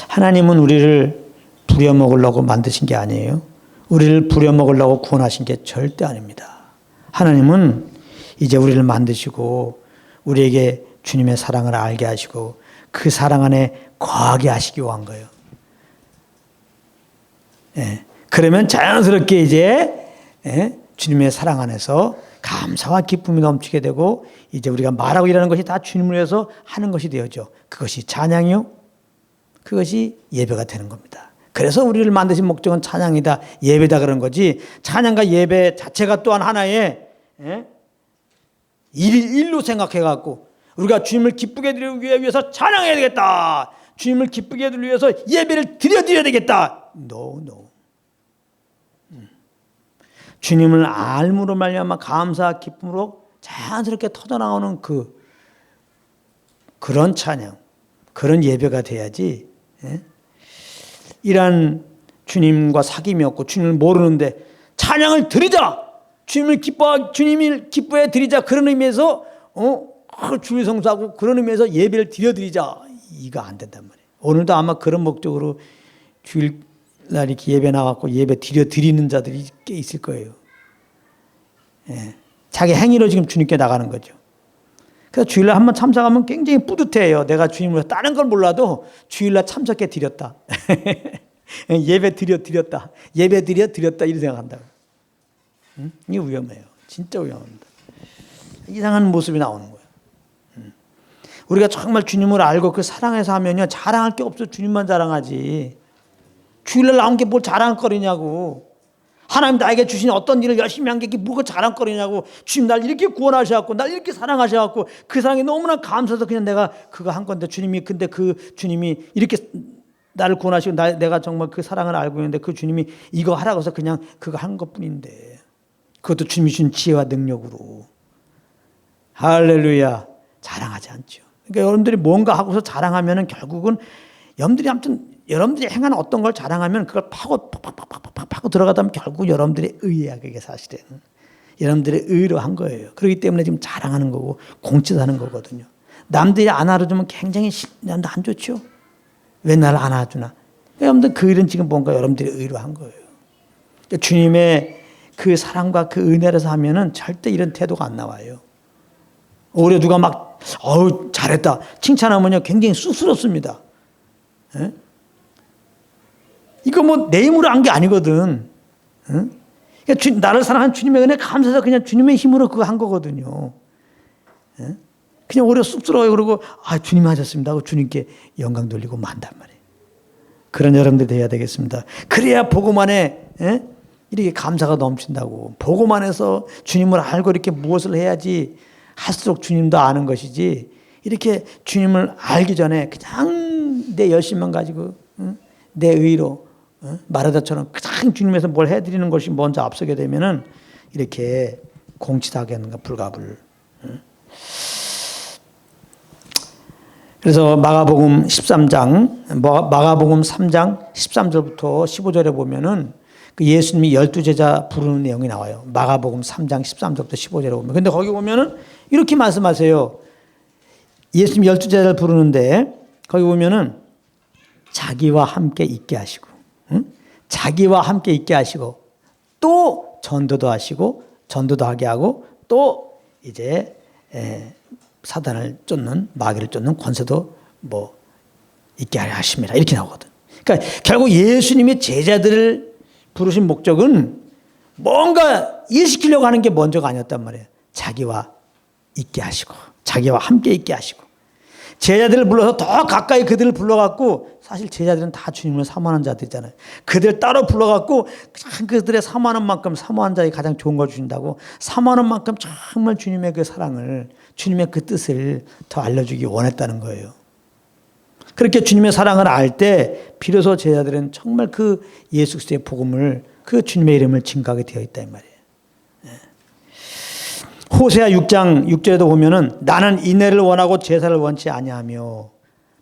하나님은 우리를 부려먹으려고 만드신 게 아니에요. 우리를 부려먹으려고 구원하신 게 절대 아닙니다. 하나님은 이제 우리를 만드시고 우리에게 주님의 사랑을 알게 하시고 그 사랑 안에 거하게 하시기 위한 거예요. 그러면 자연스럽게 이제 주님의 사랑 안에서 감사와 기쁨이 넘치게 되고 이제 우리가 말하고 일하는 것이 다 주님을 위해서 하는 것이 되어져. 그것이 찬양이요. 그것이 예배가 되는 겁니다. 그래서 우리를 만드신 목적은 찬양이다, 예배다 그런 거지. 찬양과 예배 자체가 또한 하나의 일로 생각해갖고 우리가 주님을 기쁘게 드리기 위해서 찬양해야 되겠다. 주님을 기쁘게 드리기 위해서 예배를 드려야 되겠다. No. 주님을 알므로 말미암아 감사 기쁨으로 자연스럽게 터져나오는 그런 찬양, 그런 예배가 돼야지. 이런 주님과 사귐이 없고 주님을 모르는데 찬양을 드리자, 주님이 기뻐해 드리자 그런 의미에서 주일 성수하고 그런 의미에서 예배를 드려드리자 이거 안 된단 말이에요. 오늘도 아마 그런 목적으로 주일날 이렇게 예배 나왔고 예배 드리는 자들이 꽤 있을 거예요. 자기 행위로 지금 주님께 나가는 거죠. 그래서 주일날 한번 참석하면 굉장히 뿌듯해요. 내가 주님을 다른 걸 몰라도 주일날 참석해 드렸다. 예배 드렸다. 예배 드렸다 이렇게 생각한다고. 이게 위험해요. 진짜 위험합니다. 이상한 모습이 나오는 거예요. 우리가 정말 주님을 알고 그 사랑해서 하면요 자랑할 게 없어. 주님만 자랑하지. 주일날 나온 게 뭘 자랑거리냐고. 하나님 나에게 주신 어떤 일을 열심히 한 게 뭐가 자랑거리냐고. 주님 날 이렇게 구원하셔갖고 날 이렇게 사랑하셔갖고 그 사랑이 너무나 감사해서 그냥 내가 그거 한 건데 근데 그 주님이 이렇게 나를 구원하시고 내가 정말 그 사랑을 알고 있는데 그 주님이 이거 하라고 해서 그냥 그거 한 것뿐인데 그것도 주님이 주신 지혜와 능력으로. 할렐루야. 자랑하지 않죠. 그러니까 여러분들이 뭔가 하고서 자랑하면은 결국은 여러분들이 아무튼 여러분들이 행하는 어떤 걸 자랑하면 그걸 팍팍팍팍 파고 들어가다 보면 결국 여러분들의 의야, 그게 사실은. 여러분들의 의로 한 거예요. 그렇기 때문에 지금 자랑하는 거고 공치하는 거거든요. 남들이 안 알아주면 굉장히 남들 안 좋죠. 왜 나를 안 알아주나. 여러분들 그 일은 지금 뭔가 여러분들의 의로 한 거예요. 주님의 그 사랑과 그 은혜라서 하면은 절대 이런 태도가 안 나와요. 오히려 누가 막 잘했다 칭찬하면요 굉장히 쑥스럽습니다. 에? 이거 뭐 내 힘으로 한 게 아니거든. 에? 그러니까 나를 사랑하는 주님의 은혜 감사해서 그냥 주님의 힘으로 그거 한 거거든요. 에? 그냥 오히려 쑥스러워요. 그러고 주님 하셨습니다 하고 주님께 영광 돌리고 만단 말이에요. 그런 여러분들 돼야 되겠습니다. 그래야 복음 안에 이렇게 감사가 넘친다고. 복음 안에서 주님을 알고 이렇게 무엇을 해야지 할수록 주님도 아는 것이지, 이렇게 주님을 알기 전에 그냥 내 열심만 가지고 내 의로 마르다처럼 그냥 주님에서 뭘 해드리는 것이 먼저 앞서게 되면은 이렇게 공치하게 하는 거 불가불. 그래서 마가복음 13장, 마가복음 3장 13절부터 15절에 보면은 그 예수님이 12제자 부르는 내용이 나와요. 마가복음 3장 13절부터 15절에 보면. 근데 거기 보면은 이렇게 말씀하세요. 예수님이 12제자를 부르는데 거기 보면은 자기와 함께 있게 하시고, 자기와 함께 있게 하시고, 또 전도도 하시고, 전도도 하게 하고, 또 이제 사단을 쫓는, 마귀를 쫓는 권세도 뭐 있게 하려 하십니다. 이렇게 나오거든. 그러니까 결국 예수님의 제자들을 부르신 목적은 뭔가 일시키려고 하는 게 먼저가 아니었단 말이에요. 자기와 있게 하시고, 자기와 함께 있게 하시고, 제자들을 불러서 더 가까이 그들을 불러갖고, 사실 제자들은 다 주님을 사모하는 자들이잖아요. 그들 따로 불러갖고 그들의 사모하는 만큼 사모한 자에게 가장 좋은 걸 주신다고, 사모하는 만큼 정말 주님의 그 사랑을, 주님의 그 뜻을 더 알려주기 원했다는 거예요. 그렇게 주님의 사랑을 알 때 비로소 제자들은 정말 그 예수 그리스도의 복음을, 그 주님의 이름을 증거하게 되어 있다 이 말이에요. 호세아 6장 6절에도 보면은 나는 인애를 원하고 제사를 원치 아니하며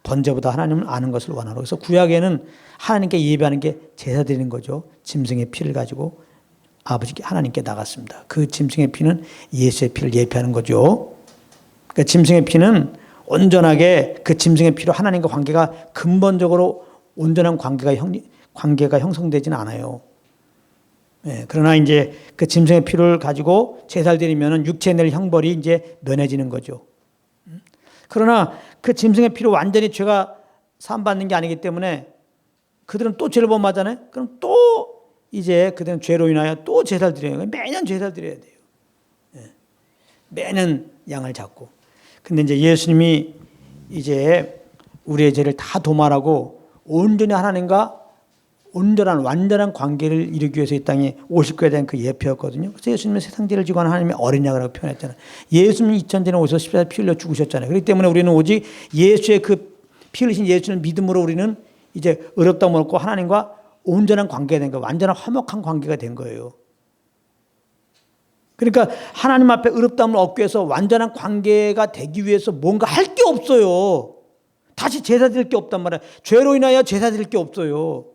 번제보다 하나님을 아는 것을 원하노. 그래서 구약에는 하나님께 예배하는 게 제사 드리는 거죠. 짐승의 피를 가지고 아버지께 하나님께 나갔습니다. 그 짐승의 피는 예수의 피를 예표하는 거죠. 그러니까 짐승의 피는 온전하게 그 짐승의 피로 하나님과 관계가 근본적으로 온전한 관계가 형성되지는 않아요. 그러나 이제 그 짐승의 피를 가지고 제사를 드리면은 육체에 낼 형벌이 이제 면해지는 거죠. 그러나 그 짐승의 피로 완전히 죄가 사함받는 게 아니기 때문에 그들은 또 죄를 범하잖아요. 그럼 또 이제 그들은 죄로 인하여 또 제사를 드려야 돼요. 매년 제사를 드려야 돼요. 매년 양을 잡고. 근데 이제 예수님이 이제 우리의 죄를 다 도말하고 온전히 하나님과 완전한 관계를 이루기 위해서 이 땅에 오실 거에 대한 그 예표였거든요. 그래서 예수님은 세상 죄를 지고 하는 하나님의 어린 양이라고 표현했잖아요. 예수님이 2000년에 오셔서 십자가에 피 흘려 죽으셨잖아요. 그렇기 때문에 우리는 오직 예수의 그 피 흘리신 예수를 믿음으로 우리는 이제 의롭다함을 얻고 하나님과 온전한 관계가 된 거예요. 완전한 화목한 관계가 된 거예요. 그러니까 하나님 앞에 의롭다함을 얻기 위해서 완전한 관계가 되기 위해서 뭔가 할 게 없어요. 다시 제사 드릴 게 없단 말이에요. 죄로 인하여 제사 드릴 게 없어요.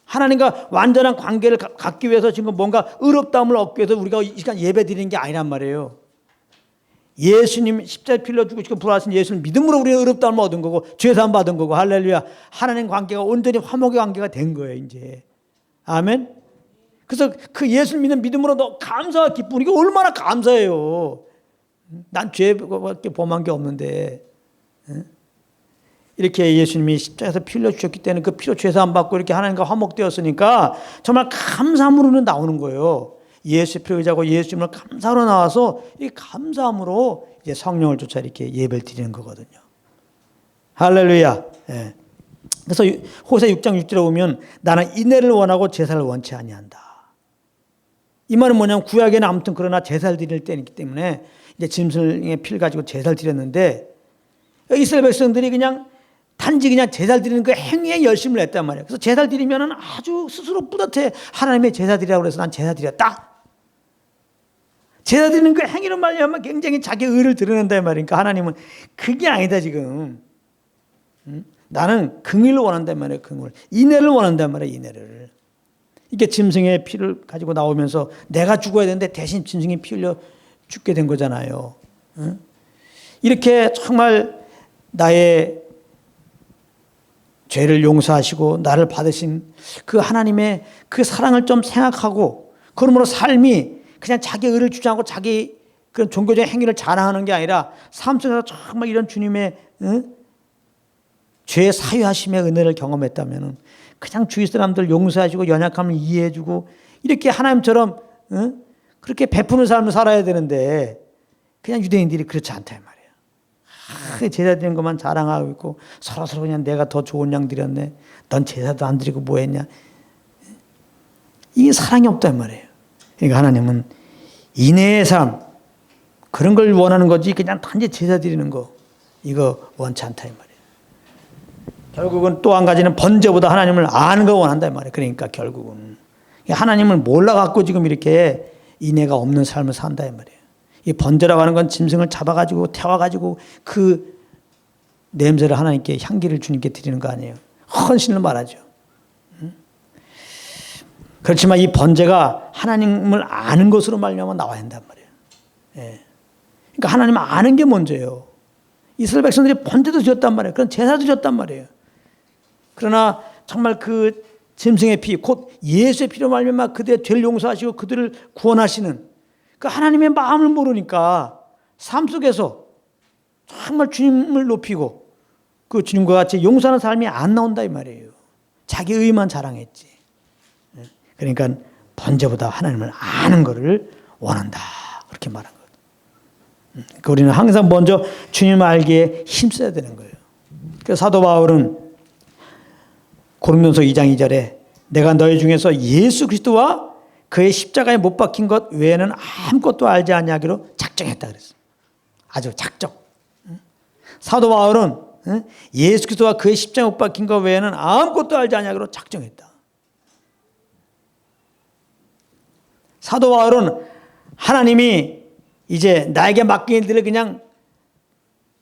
하나님과 완전한 관계를 갖기 위해서 지금 뭔가 의롭다함을 얻기 위해서 우리가 이 시간 예배 드리는 게 아니란 말이에요. 예수님 십자가에 피 흘려 죽으시고 부활하신 예수를 믿음으로 우리는 의롭다함을 얻은 거고 죄사함 받은 거고, 할렐루야. 하나님 관계가 온전히 화목의 관계가 된 거예요 이제. 아멘. 그래서 그 예수를 믿는 믿음으로 너 감사와 기쁨, 이게 얼마나 감사해요. 난 죄밖에 범한 게 없는데. 이렇게 예수님이 십자가에서 피 흘려 주셨기 때문에 그 피로 죄사함 받고 이렇게 하나님과 화목되었으니까 정말 감사함으로는 나오는 거예요. 예수의 피를 의지하고 예수님을 감사로 나와서 이 감사함으로 이제 성령을 쫓아 이렇게 예배를 드리는 거거든요. 할렐루야. 예. 그래서 호세 6장 6절에 보면 나는 인애를 원하고 제사를 원치 아니한다. 이 말은 뭐냐면 구약에는 아무튼 그러나 제사를 드릴 때이기 때문에 이제 짐승의 피를 가지고 제사를 드렸는데 이스라엘 백성들이 그냥 단지 그냥 제사를 드리는 그 행위에 열심을 냈단 말이에요. 그래서 제사를 드리면은 아주 스스로 뿌듯해. 하나님의 제사 드리라고 해서 난 제사 드렸다. 제사 드리는 그 행위로 말미암아 굉장히 자기 의를 드러낸다 말이니까 하나님은 그게 아니다 지금. 나는 긍휼을 원한단 말이에요. 긍휼. 인애를 원한단 말이에요. 인애를. 이게 짐승의 피를 가지고 나오면서 내가 죽어야 되는데 대신 짐승이 피 흘려 죽게 된 거잖아요. 응? 이렇게 정말 나의 죄를 용서하시고 나를 받으신 그 하나님의 그 사랑을 좀 생각하고, 그러므로 삶이 그냥 자기 의를 주장하고 자기 그런 종교적인 행위를 자랑하는 게 아니라 삶 속에서 정말 이런 주님의 죄 사유하심의 은혜를 경험했다면 그냥 주위 사람들 용서하시고 연약함을 이해해주고 이렇게 하나님처럼 그렇게 베푸는 삶을 살아야 되는데, 그냥 유대인들이 그렇지 않다 이 말이에요. 제사 드리는 것만 자랑하고 있고 서로 그냥 내가 더 좋은 양 드렸네, 넌 제사도 안 드리고 뭐 했냐, 이게 사랑이 없다 이 말이에요. 그러니까 하나님은 인애의 삶, 그런 걸 원하는 거지 그냥 단지 제사 드리는 거 이거 원치 않다 이 말이에요. 결국은 또 한 가지는 번제보다 하나님을 아는 걸 원한다 이 말이에요. 그러니까 결국은 하나님을 몰라갖고 지금 이렇게 인애가 없는 삶을 산다 이 말이에요. 이 번제라고 하는 건 짐승을 잡아가지고 태워가지고 그 냄새를 하나님께, 향기를 주님께 드리는 거 아니에요. 헌신을 말하죠. 그렇지만 이 번제가 하나님을 아는 것으로 말미암아 나와야 한단 말이에요. 예. 그러니까 하나님을 아는 게 먼저예요. 이스라엘 백성들이 번제도 드렸단 말이에요. 그런 제사도 드렸단 말이에요. 그러나 정말 그 짐승의 피, 곧 예수의 피로 말미암아 그들의 죄를 용서하시고 그들을 구원하시는 그 하나님의 마음을 모르니까 삶 속에서 정말 주님을 높이고 그 주님과 같이 용서하는 삶이 안 나온다 이 말이에요. 자기 의만 자랑했지. 그러니까 번제보다 하나님을 아는 것을 원한다, 그렇게 말한 거예요. 우리는 항상 먼저 주님을 알기에 힘써야 되는 거예요. 그래서 사도 바울은 고린도서 2장 2절에 내가 너희 중에서 예수 그리스도와 그의 십자가에 못 박힌 것 외에는 아무것도 알지 아니하기로 작정했다 그랬어요. 아주 작정. 사도 바울은 예수 그리스도와 그의 십자가에 못 박힌 것 외에는 아무것도 알지 아니하기로 작정했다. 사도 바울은 하나님이 이제 나에게 맡긴 일들을 그냥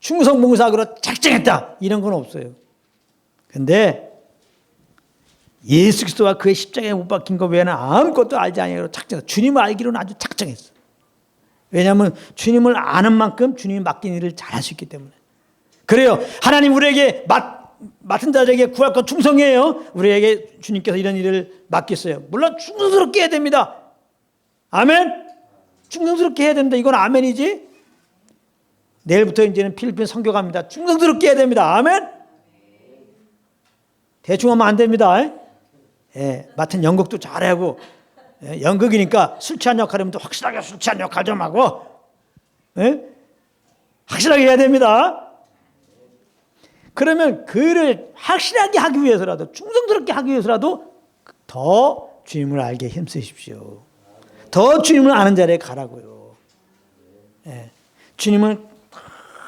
충성봉사하기로 작정했다 이런 건 없어요. 근데 예수 그리스도와 그의 십자가에 못 박힌 것 외에는 아무것도 알지 아니하기로 작정했어. 주님을 알기로는 아주 작정했어. 왜냐하면 주님을 아는 만큼 주님이 맡긴 일을 잘할 수 있기 때문에. 그래요. 하나님 우리에게 맡은 자들에게 구할 것 충성이에요. 우리에게 주님께서 이런 일을 맡겼어요. 물론 충성스럽게 해야 됩니다. 아멘. 충성스럽게 해야 됩니다. 이건 아멘이지. 내일부터 이제는 필리핀 선교 갑니다. 충성스럽게 해야 됩니다. 아멘. 대충 하면 안 됩니다. 예, 맡은 연극도 잘하고, 연극이니까 술 취한 역할이면 또 확실하게 술 취한 역할 좀 하고, 확실하게 해야 됩니다. 그러면 그를 확실하게 하기 위해서라도, 충성스럽게 하기 위해서라도 더 주님을 알게 힘쓰십시오. 더 주님을 아는 자리에 가라고요. 예, 주님을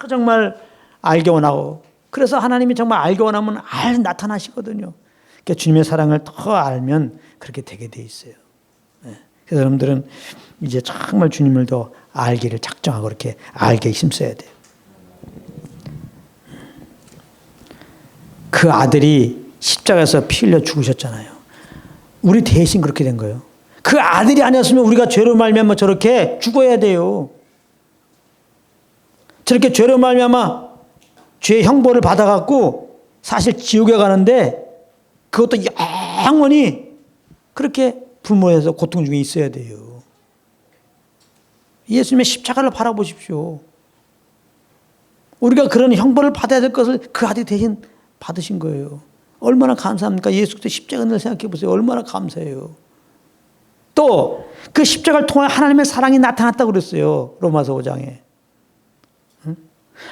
정말 알게 원하고, 그래서 하나님이 정말 알게 원하면 나타나시거든요. 그러니까 주님의 사랑을 더 알면 그렇게 되게 돼 있어요. 예, 그래서 여러분들은 이제 정말 주님을 더 알기를 작정하고 이렇게 알게 힘써야 돼요. 그 아들이 십자가에서 피 흘려 죽으셨잖아요. 우리 대신 그렇게 된 거예요. 그 아들이 아니었으면 우리가 죄로 말미암아 저렇게 죽어야 돼요. 저렇게 죄로 말미암아 죄의 형벌을 받아갖고 사실 지옥에 가는데 그것도 영원히 그렇게 불모해서 고통 중에 있어야 돼요. 예수님의 십자가를 바라보십시오. 우리가 그런 형벌을 받아야 될 것을 그 아들이 대신 받으신 거예요. 얼마나 감사합니까? 예수께서 십자가를 생각해 보세요. 얼마나 감사해요. 또 그 십자가를 통해 하나님의 사랑이 나타났다고 그랬어요. 로마서 5장에.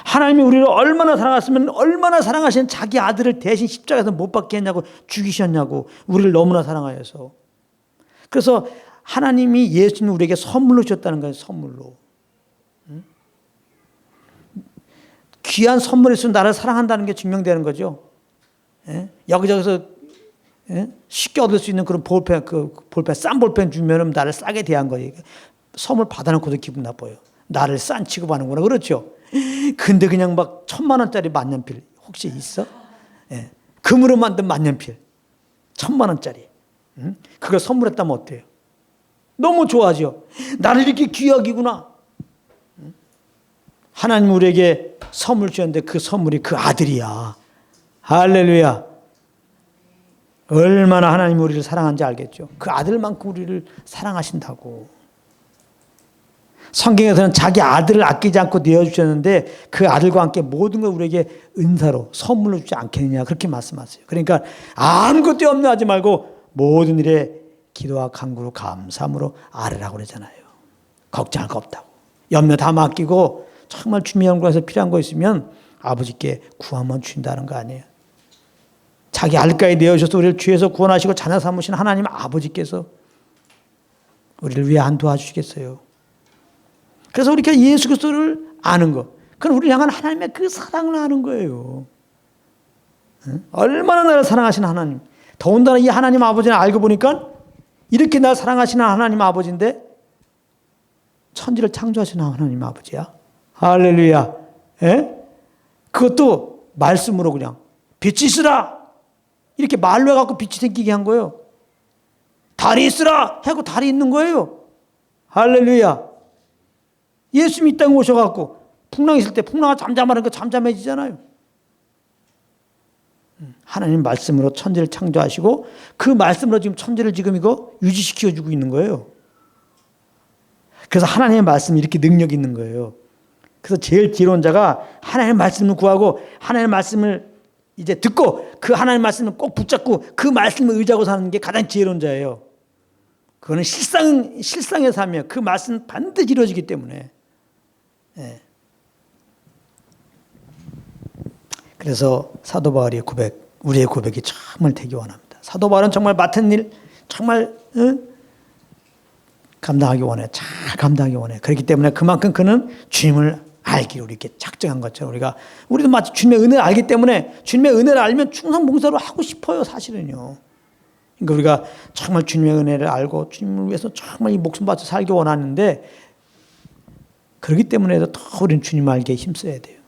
하나님이 우리를 얼마나 사랑했으면 얼마나 사랑하신 자기 아들을 대신 십자가에서 못 박게 했냐고, 죽이셨냐고, 우리를 너무나 사랑하여서. 그래서 하나님이 예수님 우리에게 선물로 주셨다는 거예요. 선물로. 귀한 선물에서 나를 사랑한다는 게 증명되는 거죠. 여기저기서 쉽게 얻을 수 있는 그런 볼펜, 싼 볼펜 주면은 나를 싸게 대한 거예요. 선물 받아놓고도 기분 나빠요. 나를 싼 취급하는구나. 그렇죠. 근데 그냥 막 1,000만 원짜리 만년필 혹시 있어? 예. 금으로 만든 만년필 1,000만 원짜리. 그걸 선물했다면 어때요? 너무 좋아하죠. 나를 이렇게 귀하기구나. 하나님 우리에게 선물 주셨는데 그 선물이 그 아들이야. 할렐루야. 얼마나 하나님 우리를 사랑한지 알겠죠. 그 아들만큼 우리를 사랑하신다고. 성경에서는 자기 아들을 아끼지 않고 내어주셨는데 그 아들과 함께 모든 걸 우리에게 은사로 선물로 주지 않겠느냐 그렇게 말씀하세요. 그러니까 아무것도 염려 하지 말고 모든 일에 기도와 간구로 감사함으로 아뢰라고 그러잖아요. 걱정할 거 없다고. 염려 다 맡기고 정말 주님의 영광에서 필요한 거 있으면 아버지께 구하면 주신다는 거 아니에요. 자기 알까에 내어주셔서 우리를 죄에서 구원하시고 자녀 삼으신 하나님 아버지께서 우리를 위해 안 도와주시겠어요. 그래서 우리가 예수 그리스도를 아는 것, 그건 우리를 향한 하나님의 그 사랑을 아는 거예요. 얼마나 나를 사랑하시는 하나님. 더군다나 이 하나님 아버지를 알고 보니까 이렇게 나를 사랑하시는 하나님 아버지인데 천지를 창조하시는 하나님 아버지야. 할렐루야. 예? 그것도 말씀으로 그냥 빛이 있으라 이렇게 말로 해갖고 빛이 생기게 한 거예요. 달이 있으라 하고 달이 있는 거예요. 할렐루야. 예수님이 이 땅에 오셔갖고 풍랑 있을 때 풍랑아 잠잠하는 거 잠잠해지잖아요. 하나님 말씀으로 천지를 창조하시고 그 말씀으로 지금 천지를 지금 이거 유지시켜주고 있는 거예요. 그래서 하나님의 말씀이 이렇게 능력이 있는 거예요. 그래서 제일 지혜로운 자가 하나님의 말씀을 구하고 하나님의 말씀을 이제 듣고 그 하나님의 말씀을 꼭 붙잡고 그 말씀을 의지하고 사는 게 가장 지혜로운 자예요. 그거는 실상의 삶이에요. 그 말씀은 반드시 이루어지기 때문에. 예. 그래서 사도 바울의 고백, 우리의 고백이 정말 되기 원합니다. 사도 바울은 정말 맡은 일 정말 감당하기 원해. 잘 감당하기 원해. 그렇기 때문에 그만큼 그는 주님을 알기로 이렇게 작정한 것처럼 우리도 마치 주님의 은혜를 알기 때문에 주님의 은혜를 알면 충성봉사로 하고 싶어요. 사실은요. 그러니까 우리가 정말 주님의 은혜를 알고 주님을 위해서 정말 이 목숨 바쳐 살기 원하는데 그렇기 때문에 더 우리는 주님 알기에 힘써야 돼요.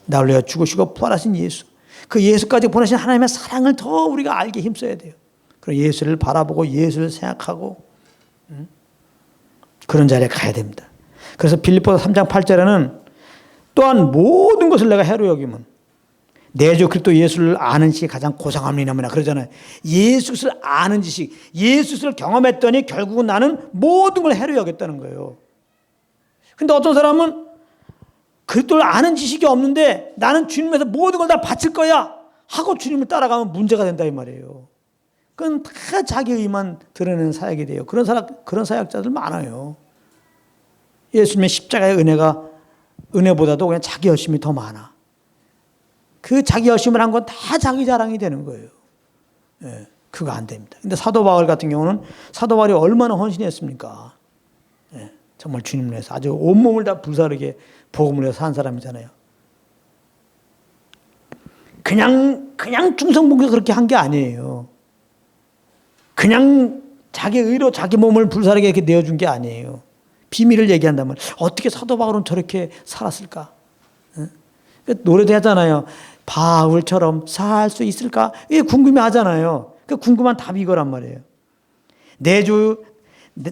나를 위하여 죽으시고 부활하신 예수. 그 예수까지 보내신 하나님의 사랑을 더 우리가 알게 힘써야 돼요. 그리고 예수를 바라보고 예수를 생각하고 그런 자리에 가야 됩니다. 그래서 빌립보서 3장 8절에는 또한 모든 것을 내가 해로 여기면 내 주 그리스도 예수를 아는 지식이 가장 고상함이나무나 그러잖아요. 예수를 아는 지식, 예수를 경험했더니 결국은 나는 모든 걸 해로 여겼다는 거예요. 근데 어떤 사람은 그리스도를 아는 지식이 없는데 나는 주님에서 모든 걸 다 바칠 거야 하고 주님을 따라가면 문제가 된다 이 말이에요. 그건 다 자기 의만 드러내는 사역이 돼요. 그런 사역자들 많아요. 예수님의 십자가의 은혜보다도 그냥 자기 열심이 더 많아. 그 자기 열심을 한 건 다 자기 자랑이 되는 거예요. 예, 그거 안 됩니다. 근데 사도 바울 같은 경우는 사도 바울이 얼마나 헌신했습니까? 예, 정말 주님을 위해서 아주 온몸을 다 불사르게 복음을 위해서 산 사람이잖아요. 그냥 충성봉사 그렇게 한 게 아니에요. 그냥 자기 의로 자기 몸을 불사르게 이렇게 내어준 게 아니에요. 비밀을 얘기한다면 어떻게 사도 바울은 저렇게 살았을까? 노래도 하잖아요. 바울처럼 살 수 있을까? 이게 궁금해하잖아요. 그 궁금한 답이 이거란 말이에요. 내 주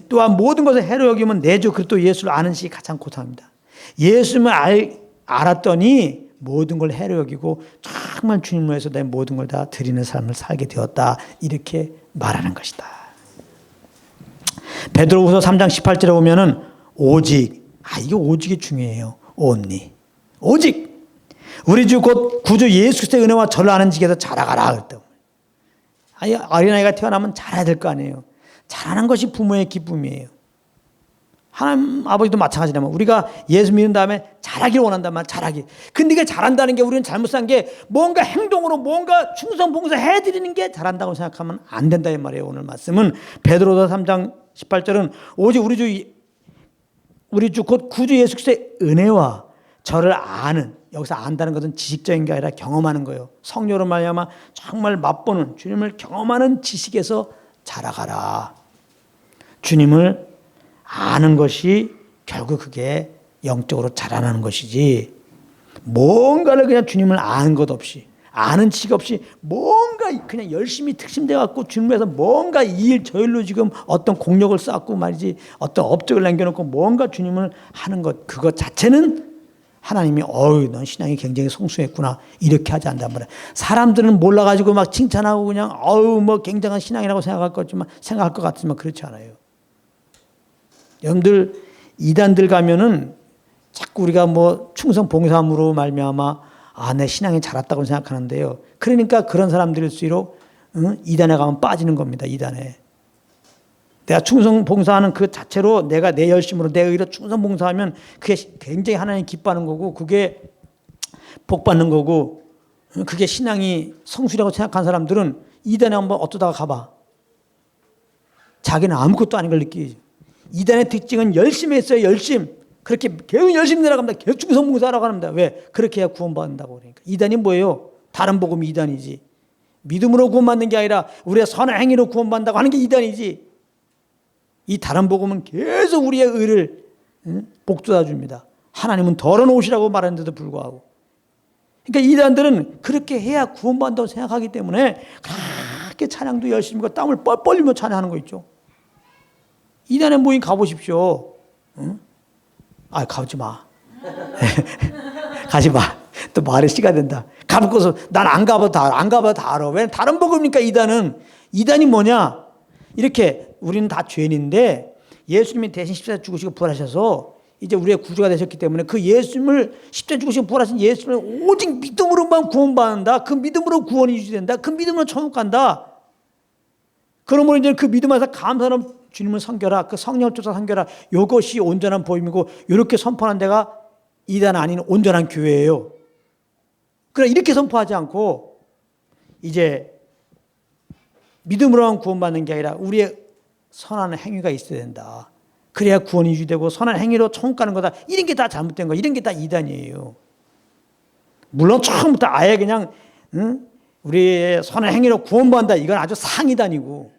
또한 모든 것을 해로 여기면 내 주 그리스도 예수를 아는 것이 가장 고상합니다. 예수님을 알았더니 모든 걸 해로 여기고 정말 주님을 위해서 내 모든 걸 다 드리는 삶을 살게 되었다. 이렇게 말하는 것이다. 베드로후서 3장 18절에 보면은 오직 이게 오직이 중요해요. only 오직 우리 주 곧 구주 예수 그리스도의 은혜와 저를 아는 지식에서 자라가라 그랬다고. 어린아이가 태어나면 자라야 될 거 아니에요. 자라는 것이 부모의 기쁨이에요. 하나님 아버지도 마찬가지라면 우리가 예수 믿은 다음에 자라기를 원한다면 자라기. 근데 이게 자란다는 게 우리는 잘못 산 게 뭔가 행동으로 뭔가 충성봉사 해드리는 게 자란다고 생각하면 안 된다 이 말이에요. 오늘 말씀은 베드로서 3장 18절은 오직 우리 주 곧 구주 예수 그리스도의 은혜와 저를 아는, 여기서 안다는 것은 지식적인 게 아니라 경험하는 거예요. 성령으로 말미암아 정말 맛보는 주님을 경험하는 지식에서 자라가라. 주님을 아는 것이 결국 그게 영적으로 자라나는 것이지 뭔가를 그냥 주님을 아는 것 없이 아는 지식 없이 뭔가 그냥 열심히 특심돼 갖고 주님에서 뭔가 이 일 저 일로 지금 어떤 공력을 쌓고 말이지 어떤 업적을 남겨놓고 뭔가 주님을 하는 것 그것 자체는 하나님이 넌 신앙이 굉장히 성숙했구나 이렇게 하지 않단 말이야. 사람들은 몰라가지고 막 칭찬하고 그냥 뭐 굉장한 신앙이라고 생각할 것 같지만 그렇지 않아요. 여러분들 이단들 가면은 자꾸 우리가 뭐 충성 봉사함으로 말미암아 내 신앙이 자랐다고 생각하는데요. 그러니까 그런 사람들일수록 이단에 가면 빠지는 겁니다. 이단에. 내가 충성 봉사하는 그 자체로 내가 내 열심으로 내 의로 충성 봉사하면 그게 굉장히 하나님 기뻐하는 거고 그게 복 받는 거고 그게 신앙이 성수라고 생각한 사람들은 이단에 한번 어쩌다가 가봐. 자기는 아무것도 아닌 걸 느끼죠. 이단의 특징은 열심히 했어요. 열심. 그렇게 계속 열심히 내려갑니다. 계속 충성 봉사하라고 합니다. 왜? 그렇게 해야 구원받는다고 그러니까. 이단이 뭐예요? 다른 복음이 이단이지. 믿음으로 구원받는 게 아니라 우리의 선한 행위로 구원받는다고 하는 게 이단이지. 이 다른 복음은 계속 우리의 의를 복돋아 줍니다. 하나님은 덜어놓으시라고 말하는데도 불구하고. 그러니까 이단들은 그렇게 해야 구원받는다고 생각하기 때문에 그렇게 찬양도 열심히 하고 땀을 뻘뻘 흘리며 찬양하는 거 있죠. 이단에 모임 가보십시오. 가지 마. 가지 마. 또 말에 씨가 된다. 가보고서 난 안 가봐도 다 알아. 왜? 다른 복음이니까 이단이 뭐냐? 이렇게 우리는 다 죄인인데 예수님이 대신 십자가에 죽으시고 부활하셔서 이제 우리의 구주가 되셨기 때문에 그 예수님을 십자가에 죽으시고 부활하신 예수님을 오직 믿음으로만 구원받는다. 그 믿음으로 구원이 유지된다. 그 믿음으로 천국 간다. 그러므로 이제 그 믿음 안에서 감사로 주님을 섬겨라. 그 성령을 쫓아 섬겨라. 이것이 온전한 복음이고 이렇게 선포하는 데가 이단 아닌 온전한 교회예요. 그래 이렇게 선포하지 않고 이제 믿음으로만 구원받는 게 아니라 우리의 선한 행위가 있어야 된다. 그래야 구원이 유지되고 선한 행위로 천국 가는 거다. 이런 게 다 잘못된 거. 이런 게 다 이단이에요. 물론 처음부터 아예 그냥 우리의 선한 행위로 구원받는다. 이건 아주 상이단이고.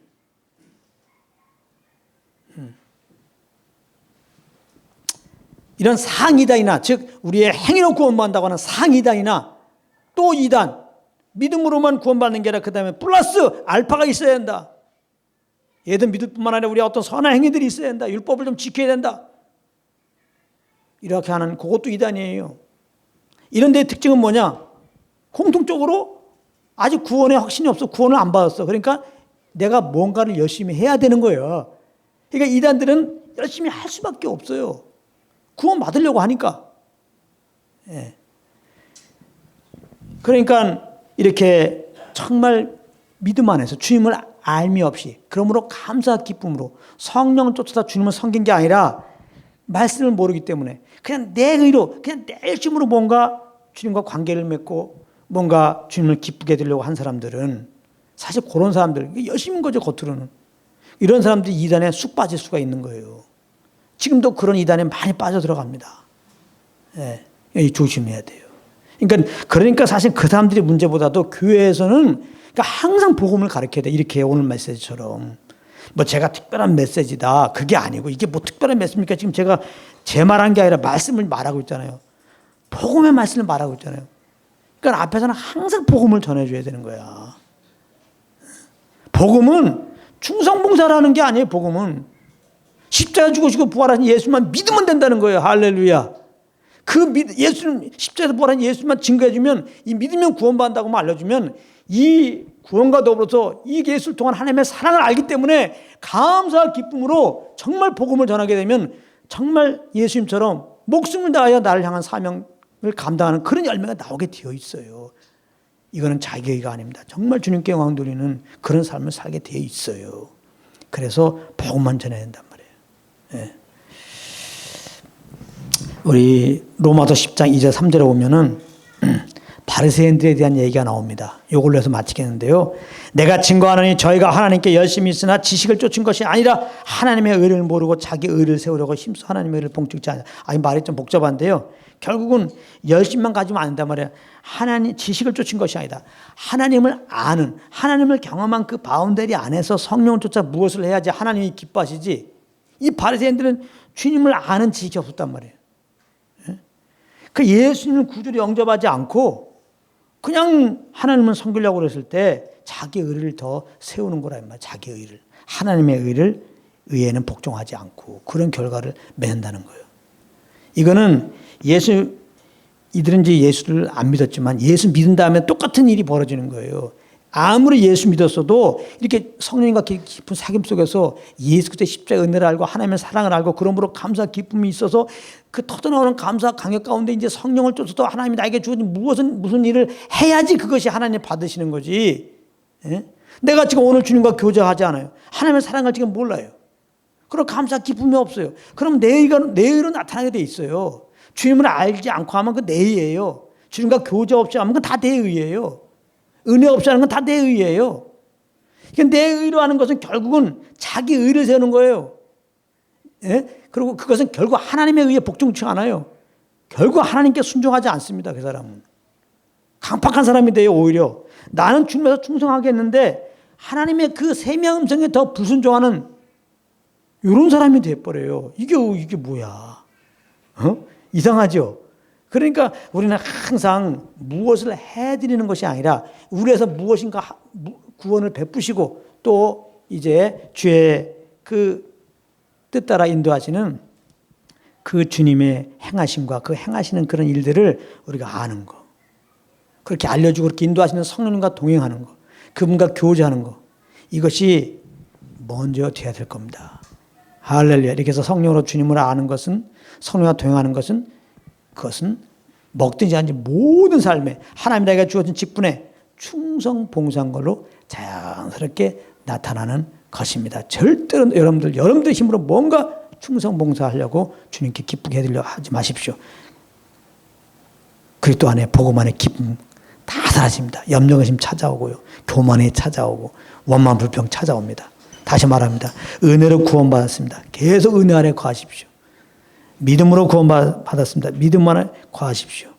이런 상이단이나 즉 우리의 행위로 구원받는다고 하는 상이단이나 또 이단 믿음으로만 구원받는 게 아니라 그 다음에 플러스 알파가 있어야 된다. 얘들 믿을 뿐만 아니라 우리 어떤 선한 행위들이 있어야 된다. 율법을 좀 지켜야 된다. 이렇게 하는 그것도 이단이에요. 이런 데의 특징은 뭐냐? 공통적으로 아직 구원에 확신이 없어. 구원을 안 받았어. 그러니까 내가 뭔가를 열심히 해야 되는 거예요. 그러니까 이단들은 열심히 할 수밖에 없어요. 구원 받으려고 하니까. 예. 그러니까 이렇게 정말 믿음 안에서 주님을 알미 없이 그러므로 감사 기쁨으로 성령을 쫓아다 주님을 섬긴 게 아니라 말씀을 모르기 때문에 그냥 내 의로 그냥 내 열심으로 뭔가 주님과 관계를 맺고 뭔가 주님을 기쁘게 해드리려고 한 사람들은 사실 그런 사람들 열심인 거죠. 겉으로는. 이런 사람들이 이단에 쑥 빠질 수가 있는 거예요. 지금도 그런 이단에 많이 빠져들어갑니다. 예, 조심해야 돼요. 그러니까 사실 그 사람들의 문제보다도 교회에서는 그러니까 항상 복음을 가르쳐야 돼. 이렇게 오늘 메시지처럼. 뭐 제가 특별한 메시지다. 그게 아니고 이게 뭐 특별한 메시지입니까? 지금 제가 제 말한 게 아니라 말씀을 말하고 있잖아요. 복음의 말씀을 말하고 있잖아요. 그러니까 앞에서는 항상 복음을 전해줘야 되는 거야. 복음은 충성봉사라는 게 아니에요. 복음은. 십자가 죽으시고 부활하신 예수만 믿으면 된다는 거예요. 할렐루야. 예수님, 십자가에서 부활한 예수만 증거해주면 이 믿으면 구원받는다고 알려주면 이 구원과 더불어서 이 예수를 통한 하나님의 사랑을 알기 때문에 감사와 기쁨으로 정말 복음을 전하게 되면 정말 예수님처럼 목숨을 다하여 나를 향한 사명을 감당하는 그런 열매가 나오게 되어 있어요. 이거는 자기가 아닙니다. 정말 주님께 영광 돌리는 그런 삶을 살게 되어 있어요. 그래서 복음만 전해야 된단 말이에요. 예. 우리 로마서 10장 2절 3절에 보면은 바리새인들에 대한 얘기가 나옵니다. 이걸로 해서 마치겠는데요. 내가 증거하노니 저희가 하나님께 열심히 있으나 지식을 쫓은 것이 아니라 하나님의 의를 모르고 자기 의를 세우려고 힘써 하나님의 의를 봉축지 않아. 말이 좀 복잡한데요. 결국은 열심만 가지면 안 된단 말이에요. 하나님 지식을 쫓은 것이 아니다. 하나님을 아는 하나님을 경험한 그 바운더리 안에서 성령을 쫓아 무엇을 해야지 하나님이 기뻐하시지. 이 바리새인들은 주님을 아는 지식이 없었단 말이에요. 그 예수님을 구주로 영접하지 않고 그냥 하나님을 섬기려고 그랬을 때 자기 의를 더 세우는 거라 말이야. 자기 의를. 하나님의 의에는 복종하지 않고 그런 결과를 맺는다는 거예요. 이거는 이들은 이제 예수를 안 믿었지만 예수 믿은 다음에 똑같은 일이 벌어지는 거예요. 아무리 예수 믿었어도 이렇게 성령님과 깊은 사귐 속에서 예수 그리스도의 십자가의 은혜를 알고 하나님의 사랑을 알고 그러므로 감사 기쁨이 있어서 그 터져나오는 감사 강력 가운데 이제 성령을 쫓아서 하나님이 나에게 주어진 무슨 일을 해야지 그것이 하나님 받으시는 거지. 예? 내가 지금 오늘 주님과 교제하지 않아요. 하나님의 사랑을 지금 몰라요. 그럼 감사 기쁨이 없어요. 그럼 내 의로 나타나게 돼 있어요. 주님을 알지 않고 하면 그 내 의예요. 주님과 교제 없이 하면 그건 다 내 의예요. 은혜 없이 하는 건 다 내 의예요. 내 의로 하는 것은 결국은 자기 의를 세우는 거예요. 예? 그리고 그것은 결국 하나님의 의에 복종치 않아요. 결국 하나님께 순종하지 않습니다. 그 사람은. 강팍한 사람이 돼요. 오히려. 나는 주님에서 충성하겠는데 하나님의 그 세미한 음성에 더 불순종하는 이런 사람이 돼버려요. 이게 뭐야. 이상하죠? 그러니까 우리는 항상 무엇을 해드리는 것이 아니라 우리에서 무엇인가 구원을 베푸시고 또 이제 주의 그 뜻 따라 인도하시는 그 주님의 행하심과 그 행하시는 그런 일들을 우리가 아는 거. 그렇게 알려주고 그렇게 인도하시는 성령님과 동행하는 거. 그분과 교제하는 거. 이것이 먼저 돼야 될 겁니다. 할렐루야. 이렇게 해서 성령으로 주님을 아는 것은 성령과 동행하는 것은 그것은 먹든지 하든지 모든 삶에 하나님 나에게 주어진 직분에 충성 봉사한 걸로 자연스럽게 나타나는 것입니다. 절대로 여러분들 힘으로 뭔가 충성 봉사하려고 주님께 기쁘게 해드리려고 하지 마십시오. 그리스도 안에 복음 안에 기쁨 다 사라집니다. 염려의심 찾아오고요. 교만이 찾아오고 원만 불평 찾아옵니다. 다시 말합니다. 은혜로 구원받았습니다. 계속 은혜 안에 거하십시오. 믿음으로 구원받았습니다. 믿음 안에 거하십시오.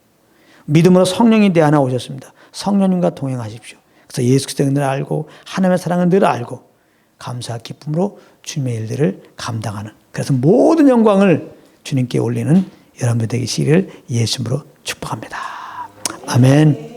믿음으로 성령이 내 안에 오셨습니다. 성령님과 동행하십시오. 그래서 예수 그리스도의 은혜를 알고 하나님의 사랑을 늘 알고 감사와 기쁨으로 주님의 일들을 감당하는, 그래서 모든 영광을 주님께 올리는 여러분들 되시기를 예수님으로 축복합니다. 아멘.